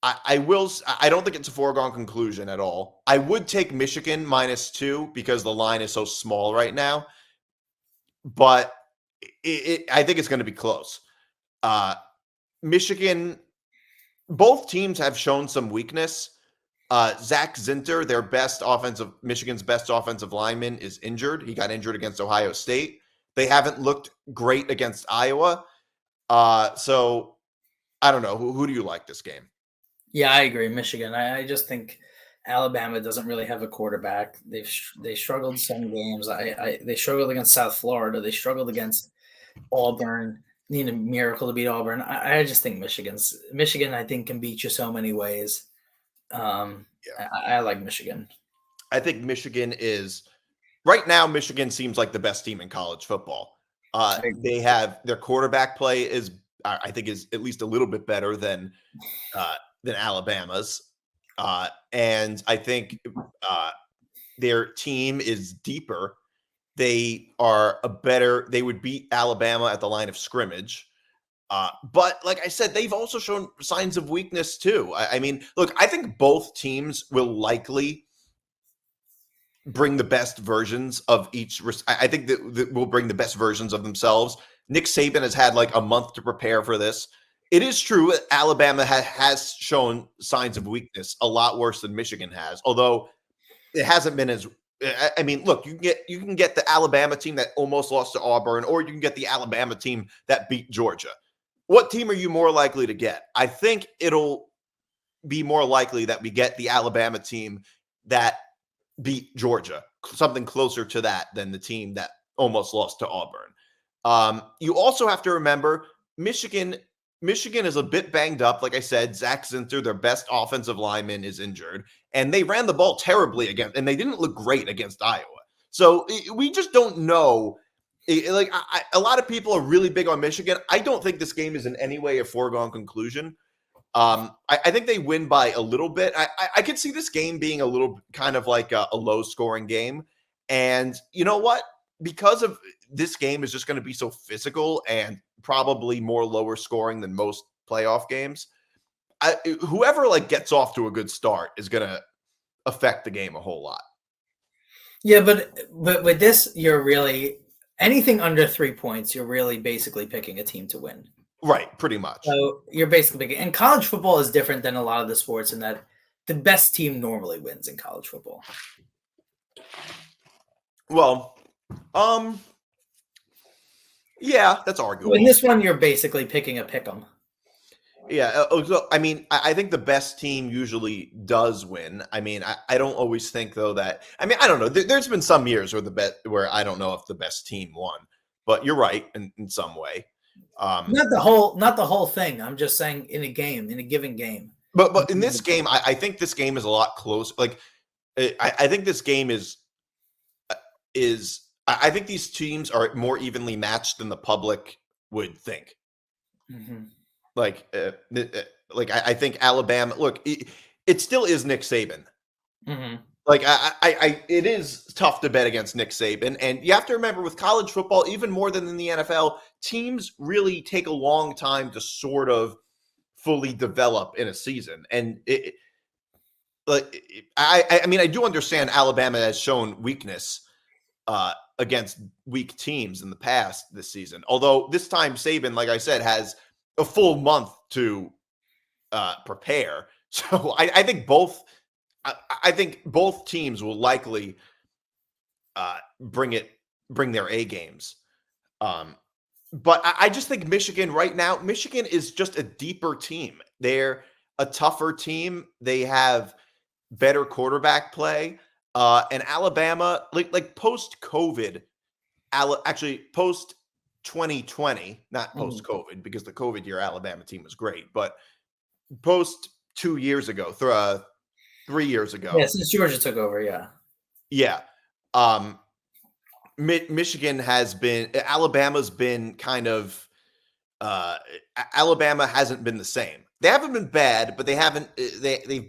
I don't think it's a foregone conclusion at all. I would take Michigan -2 because the line is so small right now, but I think it's going to be close. Michigan, both teams have shown some weakness. Zach Zinter, Michigan's best offensive lineman, is injured. He got injured against Ohio State. They haven't looked great against Iowa. So I don't know. Who do you like this game? Yeah, I agree. Michigan. I just think Alabama doesn't really have a quarterback. They struggled some games. They struggled against South Florida. They struggled against Auburn. Need a miracle to beat Auburn. I just think Michigan. I think can beat you so many ways. I like Michigan. I think Michigan is right now. Michigan seems like the best team in college football. They have their quarterback play is I think is at least a little bit better than Alabama's, and I think their team is deeper. They would beat Alabama at the line of scrimmage. But like I said, they've also shown signs of weakness too. I mean, look, I think both teams will likely bring the best versions of each. I think that will bring the best versions of themselves. Nick Saban has had like a month to prepare for this. It is true Alabama has shown signs of weakness, a lot worse than Michigan has, although it hasn't been as. I mean, look, you can get the Alabama team that almost lost to Auburn, or you can get the Alabama team that beat Georgia. What team are you more likely to get? I think it'll be more likely that we get the Alabama team that beat Georgia, something closer to that than the team that almost lost to Auburn. You also have to remember Michigan is a bit banged up. Like I said, Zach Zinter, their best offensive lineman, is injured, and they ran the ball terribly and they didn't look great against Iowa. So we just don't know. A lot of people are really big on Michigan. I don't think this game is in any way a foregone conclusion. I think they win by a little bit. I could see this game being a little kind of like a low-scoring game. And you know what? Because of this game is just going to be so physical and probably more lower scoring than most playoff games, whoever like gets off to a good start is going to affect the game a whole lot. Yeah, but with this, you're really anything under 3 points, you're really basically picking a team to win. Right, pretty much. So you're basically picking, and college football is different than a lot of the sports in that the best team normally wins in college football. Well, yeah, that's arguable. In this one, you're basically picking a pick 'em. Yeah, so, I mean, I think the best team usually does win. I mean, I don't always think though that. I mean, I don't know. There's been some years where I don't know if the best team won, but you're right in some way. Not the whole thing. I'm just saying in a given game. But in this game, I think this game is a lot closer. Like, I think this game is. I think these teams are more evenly matched than the public would think. Mm-hmm. I think Alabama. Look, it still is Nick Saban. Mm-hmm. Like it is tough to bet against Nick Saban, and you have to remember with college football, even more than in the NFL, teams really take a long time to sort of fully develop in a season. And I mean, I do understand Alabama has shown weakness against weak teams in the past this season. Although this time Saban, like I said, has a full month to prepare. So I think both teams will likely bring their A games. But I just think Michigan right now, Michigan is just a deeper team. They're a tougher team. They have better quarterback play. And Alabama, like post-COVID, actually post 2020, not post-COVID, because the COVID year Alabama team was great, but post 2 years ago, 3 years ago. Yeah, since Georgia took over, yeah. Yeah. Michigan has been, Alabama's been kind of, Alabama hasn't been the same. They haven't been bad, but they haven't, they've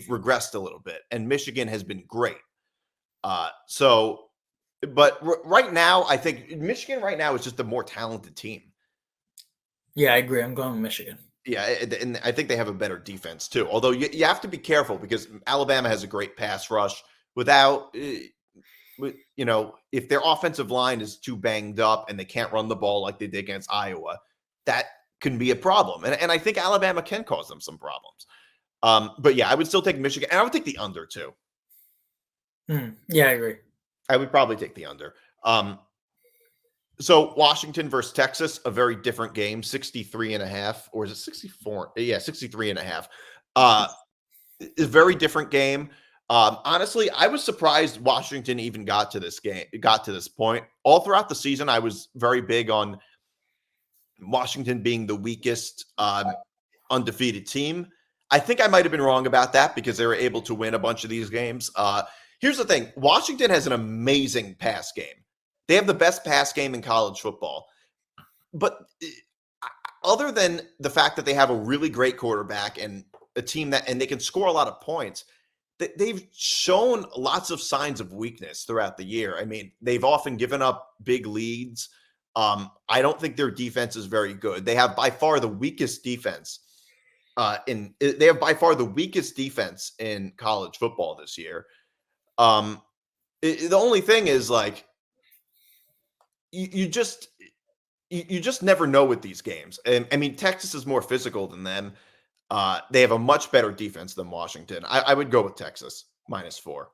regressed a little bit, and Michigan has been great. But right now, I think Michigan right now is just a more talented team. Yeah, I agree. I'm going with Michigan. Yeah, and I think they have a better defense too. Although you have to be careful because Alabama has a great pass rush. Without, if their offensive line is too banged up and they can't run the ball like they did against Iowa, that can be a problem. And I think Alabama can cause them some problems. But yeah, I would still take Michigan, and I would take the under too. Yeah, I agree. I would probably take the under. So Washington versus Texas, a very different game, 63.5, or is it 64? Yeah, 63.5. A very different game. Honestly, I was surprised Washington even got to this point. All throughout the season, I was very big on Washington being the weakest undefeated team. I think I might have been wrong about that because they were able to win a bunch of these games. Here's the thing. Washington has an amazing pass game. They have the best pass game in college football. But other than the fact that they have a really great quarterback and a team and they can score a lot of points, they've shown lots of signs of weakness throughout the year. I mean, they've often given up big leads. I don't think their defense is very good. They have by far the weakest defense in college football this year. The only thing is, like, you just never know with these games. And I mean, Texas is more physical than them. They have a much better defense than Washington. I would go with Texas -4.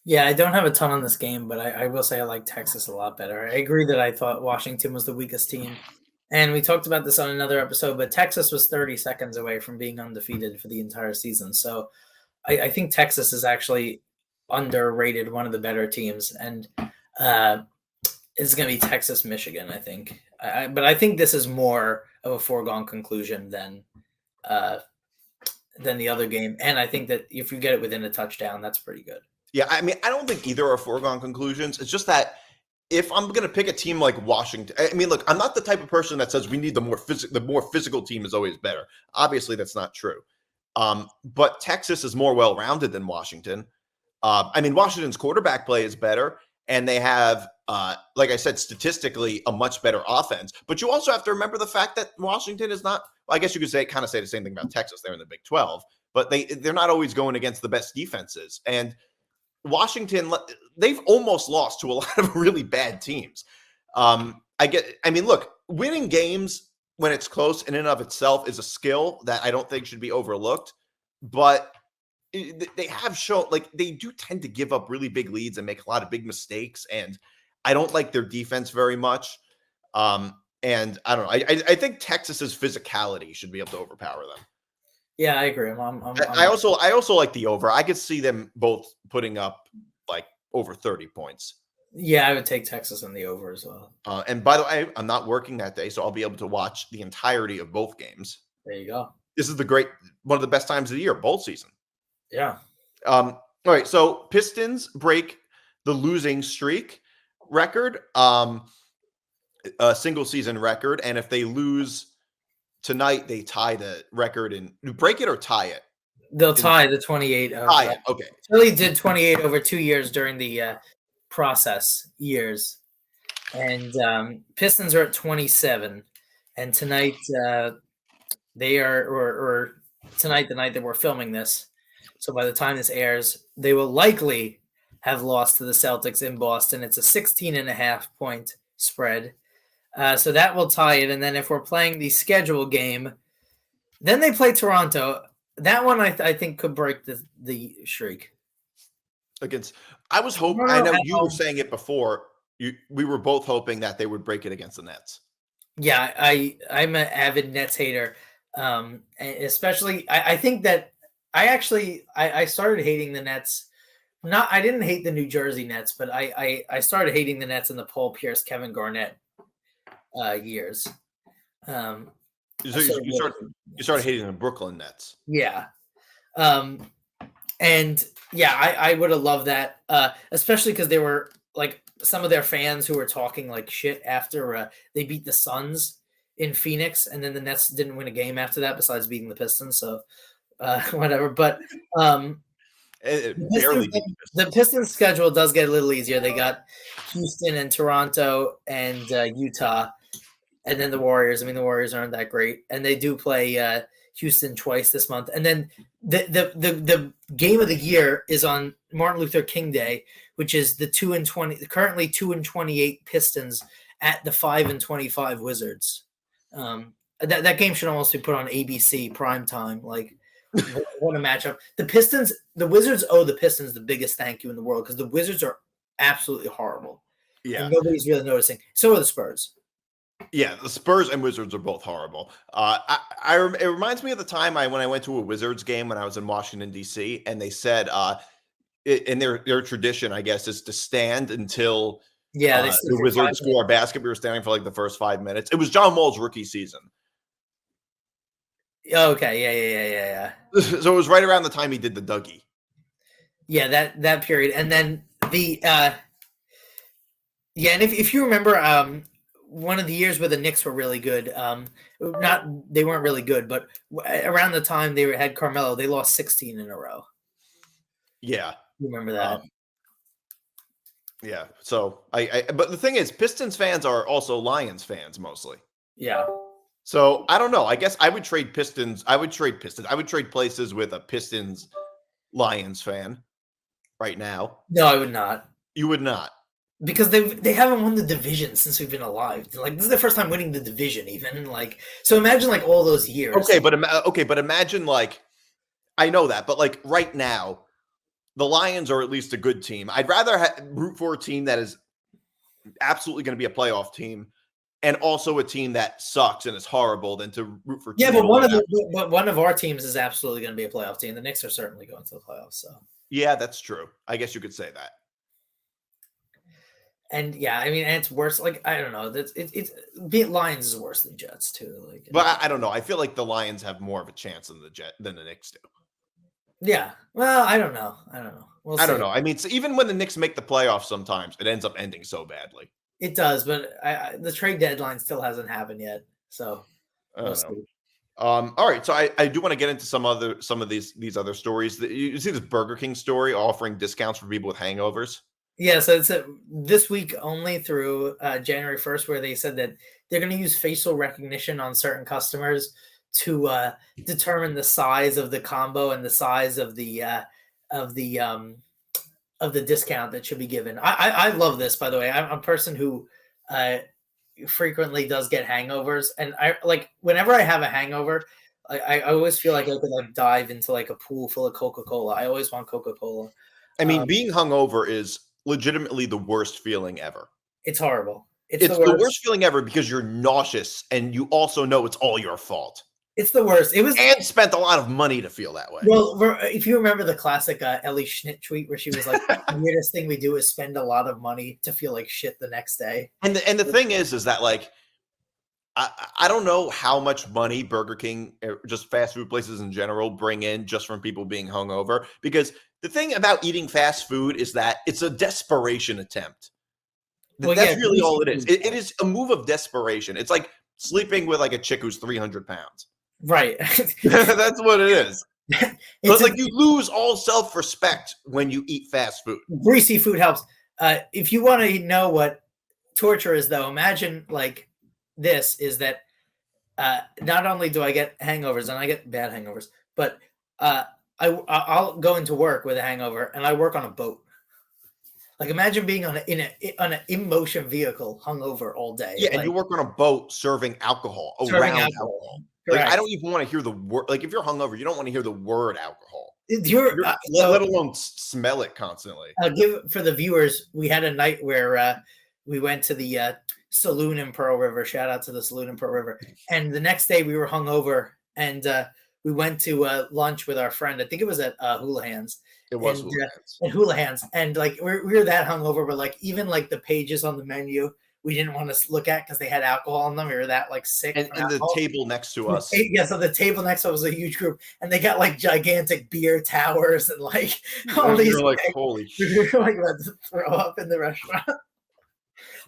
Yeah, I don't have a ton on this game, but I will say I like Texas a lot better. I agree that I thought Washington was the weakest team. And we talked about this on another episode, but Texas was 30 seconds away from being undefeated for the entire season. So I think Texas is actually underrated, one of the better teams. And it's going to be Texas, Michigan, I think. But I think this is more of a foregone conclusion than the other game. And I think that if you get it within a touchdown, that's pretty good. Yeah, I mean, I don't think either are foregone conclusions. It's just that if I'm going to pick a team like Washington, I mean, look, I'm not the type of person that says we need the more physical team is always better. Obviously, that's not true. But Texas is more well-rounded than Washington. I mean, Washington's quarterback play is better, and they have, like I said, statistically a much better offense. But you also have to remember the fact that Washington is not. Well, I guess you could say the same thing about Texas. They're in the Big 12, but they're not always going against the best defenses. And Washington, they've almost lost to a lot of really bad teams. Look, winning games when it's close in and of itself is a skill that I don't think should be overlooked. But they have shown, like, they do tend to give up really big leads and make a lot of big mistakes. And I don't like their defense very much. And I don't know. I think Texas's physicality should be able to overpower them. Yeah, I agree. I also like the over. I could see them both putting up like over 30 points. Yeah, I would take Texas in the over as well. And by the way, I'm not working that day, so I'll be able to watch the entirety of both games. There you go. This is one of the best times of the year, bowl season. Yeah. All right. So Pistons break the losing streak record, a single season record, and if they lose tonight, they tie the record and break it or tie it. They'll tie the 28. Tie it. Okay. Philly did 28 over 2 years during the process years, and Pistons are at 27. And tonight they are, or tonight, the night that we're filming this. So by the time this airs, they will likely have lost to the Celtics in Boston. It's a 16.5 point spread. So that will tie it. And then if we're playing the schedule game, then they play Toronto. That one I think could break the streak. I was hoping. I know you were saying it before. We were both hoping that they would break it against the Nets. Yeah, I'm an avid Nets hater. Especially, I think that I started hating the Nets I didn't hate the New Jersey Nets, but I started hating the Nets in the Paul Pierce, Kevin Garnett years. So you started hating the Brooklyn Nets. Yeah. And yeah, I would have loved that, especially because they were like some of their fans who were talking like shit after they beat the Suns in Phoenix, and then the Nets didn't win a game after that besides beating the Pistons. So whatever. But the Pistons schedule does get a little easier. They got Houston and Toronto and Utah, and then the Warriors. I mean, the Warriors aren't that great, and they do play Houston twice this month. And then the game of the year is on Martin Luther King Day, which is the 2-20, currently 2-28 Pistons at the 5-25 Wizards. That game should almost be put on ABC primetime. Like, what a matchup! The Wizards owe the Pistons the biggest thank you in the world because the Wizards are absolutely horrible. Yeah, and nobody's really noticing. So are the Spurs. Yeah, the Spurs and Wizards are both horrible. It reminds me of the time when I went to a Wizards game when I was in Washington, D.C., and they said in their tradition, I guess, is to stand until the Wizards score a basket. We were standing for like the first 5 minutes. It was John Wall's rookie season. Okay, yeah. So it was right around the time he did the Dougie. Yeah, that period. And then and if you remember one of the years where the Knicks were really good, they weren't really good, but around the time they had Carmelo, they lost 16 in a row. Yeah. You remember that? Yeah. So but the thing is, Pistons fans are also Lions fans mostly. Yeah. So I don't know. I guess I would trade Pistons. I would trade places with a Pistons Lions fan right now. No, I would not. You would not. Because they haven't won the division since we've been alive. Like, this is their first time winning the division, even. Like, so imagine like all those years. Okay, but imagine like, I know that, but like right now, the Lions are at least a good team. I'd rather root for a team that is absolutely going to be a playoff team, and also a team that sucks and is horrible than to root for. Yeah, but one of our teams is absolutely going to be a playoff team. The Knicks are certainly going to the playoffs. So yeah, that's true. I guess you could say that. And yeah, I mean, and it's worse. Like, I don't know. It's Lions is worse than Jets too. Like, but I don't know. I feel like the Lions have more of a chance than the Knicks do. Yeah. Well, I don't know. I don't know. I mean, so even when the Knicks make the playoffs, sometimes it ends up ending so badly. It does, but the trade deadline still hasn't happened yet. So we'll see. All right, so I do want to get into some of these other stories. You see this Burger King story offering discounts for people with hangovers. Yeah, so it's this week only through January 1st, where they said that they're going to use facial recognition on certain customers to determine the size of the combo and the size of the discount that should be given. I love this, by the way. I'm a person who frequently does get hangovers, and I like whenever I have a hangover, I always feel like I could like dive into like a pool full of Coca-Cola. I always want Coca-Cola. I mean, being hungover is legitimately the worst feeling ever. It's horrible. It's the worst feeling ever because you're nauseous and you also know it's all your fault. It's the worst. It was and spent a lot of money to feel that way. Well, if you remember the classic Ellie Schnitt tweet where she was like, "The weirdest thing we do is spend a lot of money to feel like shit the next day." And the thing is that like I don't know how much money Burger King, just fast food places in general, bring in just from people being hungover. Because the thing about eating fast food is that it's a desperation attempt. That's really all it is. It is a move of desperation. It's like sleeping with like a chick who's 300 pounds. Right. That's what it is. It's like you lose all self-respect when you eat fast food. Greasy food helps. If you want to know what torture is, though, imagine like this is that not only do I get hangovers, and I get bad hangovers, but I'll go into work with a hangover, and I work on a boat. Like, imagine being on an in-motion vehicle hungover all day. Yeah, and you work on a boat serving alcohol. Like, I don't even want to hear the word. Like, if you're hungover, you don't want to hear the word alcohol. Let alone smell it constantly. I'll give for the viewers. We had a night where we went to the saloon in Pearl River. Shout out to the saloon in Pearl River. And the next day we were hungover, and we went to lunch with our friend. I think it was at Houlihan's. It was and, Houlihan's. And Houlihan's, and like we were that hungover, but like even like the pages on the menu we didn't want to look at because they had alcohol on them. We were that like sick. And the table next to us. Yeah, so the table next to us was a huge group, and they got like gigantic beer towers and like all these. You're like, holy shit! We were like about to throw up in the restaurant.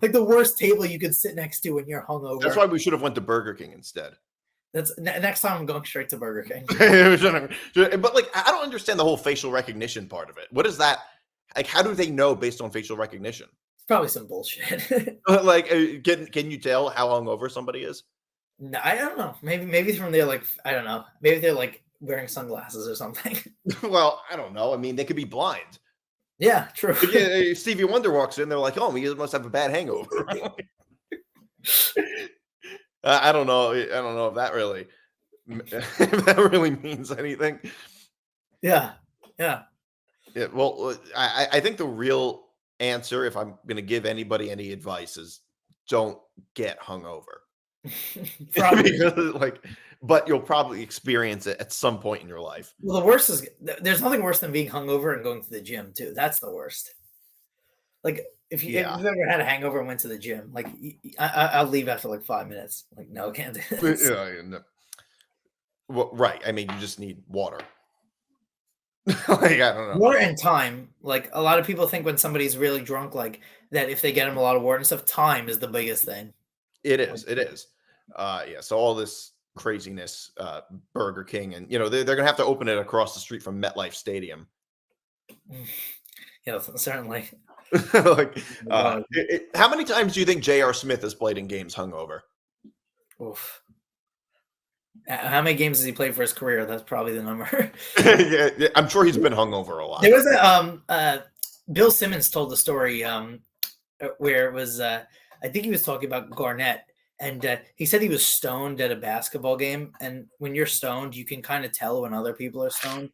Like the worst table you could sit next to when you're hungover. That's why we should have went to Burger King instead. That's next time I'm going straight to Burger King. But like, I don't understand the whole facial recognition part of it. What is that? Like, how do they know based on facial recognition? It's probably some bullshit. Like, can you tell how hungover somebody is? No, I don't know. Maybe from their like, I don't know. Maybe they're like wearing sunglasses or something. Well, I don't know. I mean, they could be blind. Yeah, true. Yeah, Stevie Wonder walks in. They're like, "Oh, he must have a bad hangover." I don't know. I don't know if that really means anything. Yeah. Yeah. Well, I think the real answer, if I'm going to give anybody any advice, is don't get hungover. Because, like, but you'll probably experience it at some point in your life. Well, the worst is there's nothing worse than being hungover and going to the gym too. That's the worst. Like if you've ever had a hangover and went to the gym, like I'll leave after like 5 minutes. Like no, I can't do this. Yeah, no. Well, right. I mean, you just need water. Like, I don't know. Water and time. Like a lot of people think when somebody's really drunk, like that if they get them a lot of water and stuff, time is the biggest thing. It is. It is. Yeah. So all this craziness, Burger King, and they're gonna have to open it across the street from MetLife Stadium. Yeah, certainly. Like, how many times do you think J.R. Smith has played in games hungover? Oof. How many games has he played for his career? That's probably the number. Yeah, I'm sure he's been hungover a lot. There was Bill Simmons told the story where it was I think he was talking about Garnett, and he said he was stoned at a basketball game, and when you're stoned, you can kind of tell when other people are stoned.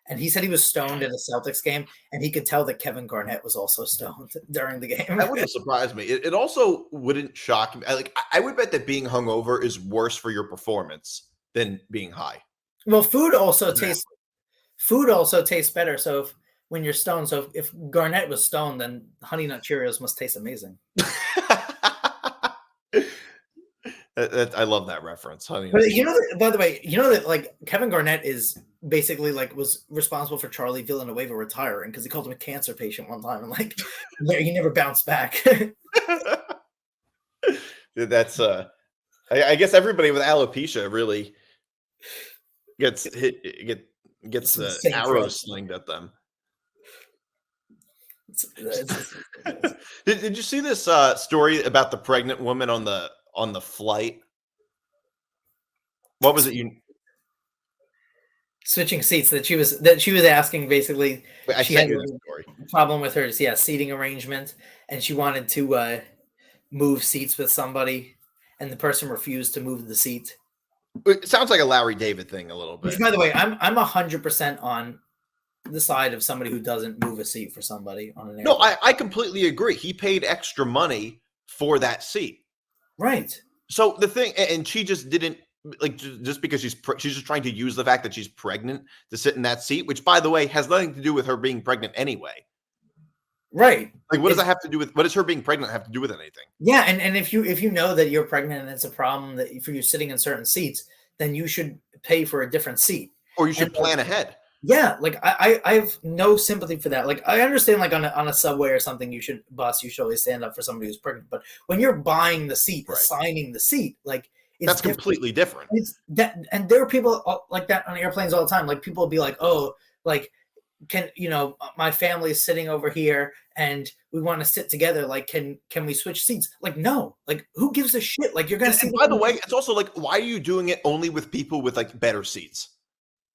And he said he was stoned at a Celtics game, and he could tell that Kevin Garnett was also stoned during the game. That wouldn't surprise me. It also wouldn't shock me. Like, I would bet that being hungover is worse for your performance than being high. Well, food also tastes better. So when you're stoned, so if Garnett was stoned, then Honey Nut Cheerios must taste amazing. I love that reference, Honey. But by the way, that like Kevin Garnett is basically like was responsible for Charlie Villanueva retiring because he called him a cancer patient one time, and like he never bounced back. That's I guess everybody with alopecia really gets the arrows slinged at them. Did you see this story about the pregnant woman on the flight? What was it? Switching seats that she was asking basically. She had a problem with her seating arrangement, and she wanted to move seats with somebody, and the person refused to move the seat. It sounds like a Larry David thing a little bit. Which, by the way, I'm 100% on the side of somebody who doesn't move a seat for somebody on an airplane. No, I completely agree. He paid extra money for that seat. Right. So the thing, and she just didn't, like, just because she's just trying to use the fact that she's pregnant to sit in that seat, which, by the way, has nothing to do with her being pregnant anyway. Right. Like, what does that have to do with? What does her being pregnant have to do with anything? Yeah, and if you know that you're pregnant and it's a problem that if you're sitting in certain seats, then you should pay for a different seat, or you should plan ahead. Yeah, like I have no sympathy for that. Like I understand, like on a subway or something, you should always stand up for somebody who's pregnant. But when you're buying the seat, assigning the seat, like that's completely different. It's that, and there are people like that on airplanes all the time. Like people will be like, "Oh, like can my family is sitting over here and we want to sit together. Like, can we switch seats?" Like, no. Like, who gives a shit? Like, you're gonna see. By the way, it's also like, why are you doing it only with people with like better seats?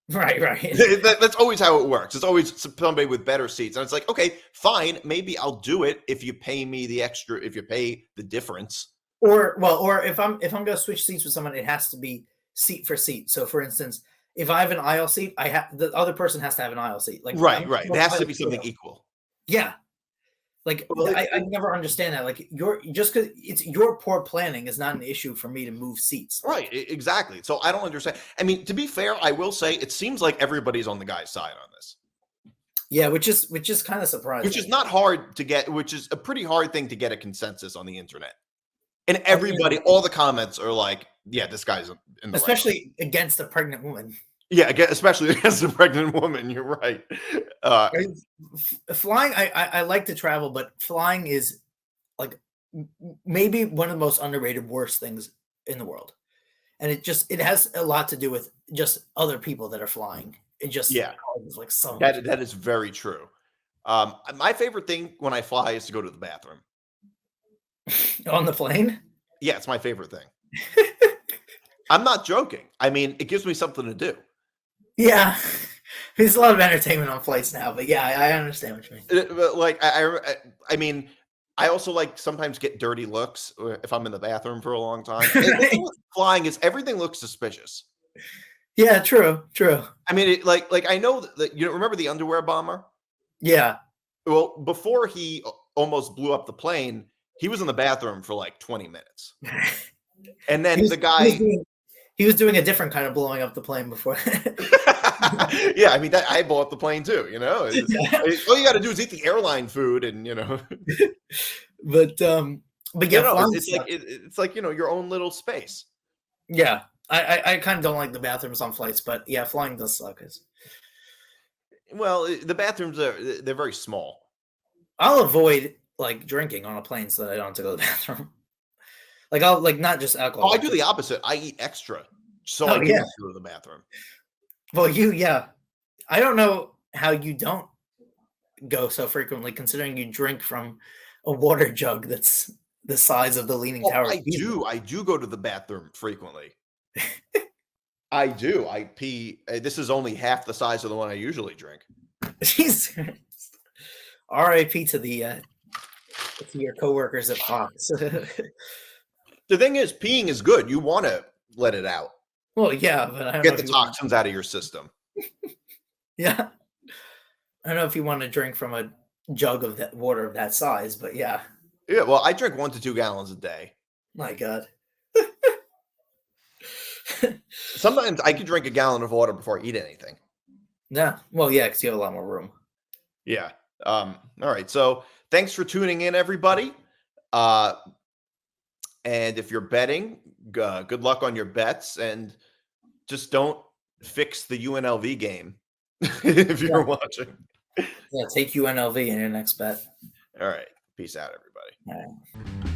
Right. That's always how it works. It's always somebody with better seats. And it's like, okay, fine. Maybe I'll do it if you pay me the extra, if you pay the difference. Or if I'm going to switch seats with someone, it has to be seat for seat. So for instance, if I have an aisle seat, the other person has to have an aisle seat. Like right. There has to be something equal. Yeah. Like, Well, I never understand that. Like, just because it's your poor planning is not an issue for me to move seats. right, exactly. So I don't understand. I mean, to be fair, I will say it seems like everybody's on the guy's side on this. Yeah, which is kind of surprising. Which is not hard to get, which is a pretty hard thing to get a consensus on the internet. And everybody, all the comments are like, yeah, this guy's in the especially against a pregnant woman. Yeah, especially against a pregnant woman. You're right. Flying, I like to travel, but flying is like maybe one of the most underrated, worst things in the world. And it has a lot to do with just other people that are flying. It just causes like so much. That is very true. My favorite thing when I fly is to go to the bathroom. On the plane? Yeah, it's my favorite thing. I'm not joking. I mean, it gives me something to do. Yeah, there's a lot of entertainment on flights now, but yeah, I understand what you mean. But like, I mean, I also like sometimes get dirty looks if I'm in the bathroom for a long time. Flying is everything looks suspicious. Yeah, true. I mean, like I know that you remember the underwear bomber? Yeah. Well, before he almost blew up the plane, he was in the bathroom for like 20 minutes, and then the guy. He was doing a different kind of blowing up the plane before. Yeah, I mean, I blow up the plane too, you know? All you got to do is eat the airline food and, you know. But yeah, it's like, you know, your own little space. Yeah, I kind of don't like the bathrooms on flights, but yeah, flying does suck. Well, the bathrooms they're very small. I'll avoid like drinking on a plane so that I don't have to go to the bathroom. Like I'll like not just alcohol. Oh, I do the opposite. I eat extra so I can go to the bathroom. Well, I don't know how you don't go so frequently, considering you drink from a water jug that's the size of the Leaning Tower. I do go to the bathroom frequently. I do. I pee. This is only half the size of the one I usually drink. Jesus. R.I.P. to your coworkers at Fox. The thing is, peeing is good. You want to let it out. Well, yeah, but I don't get the toxins out of your system. Yeah. I don't know if you want to drink from a jug of that water of that size, but yeah. Yeah, well, I drink 1 to 2 gallons a day. My God. Sometimes I could drink a gallon of water before I eat anything. Yeah. Well, yeah, because you have a lot more room. Yeah. All right. So thanks for tuning in, everybody. And if you're betting, good luck on your bets, and just don't fix the UNLV game if you're watching. Yeah, take UNLV in your next bet. All right. Peace out, everybody. All right.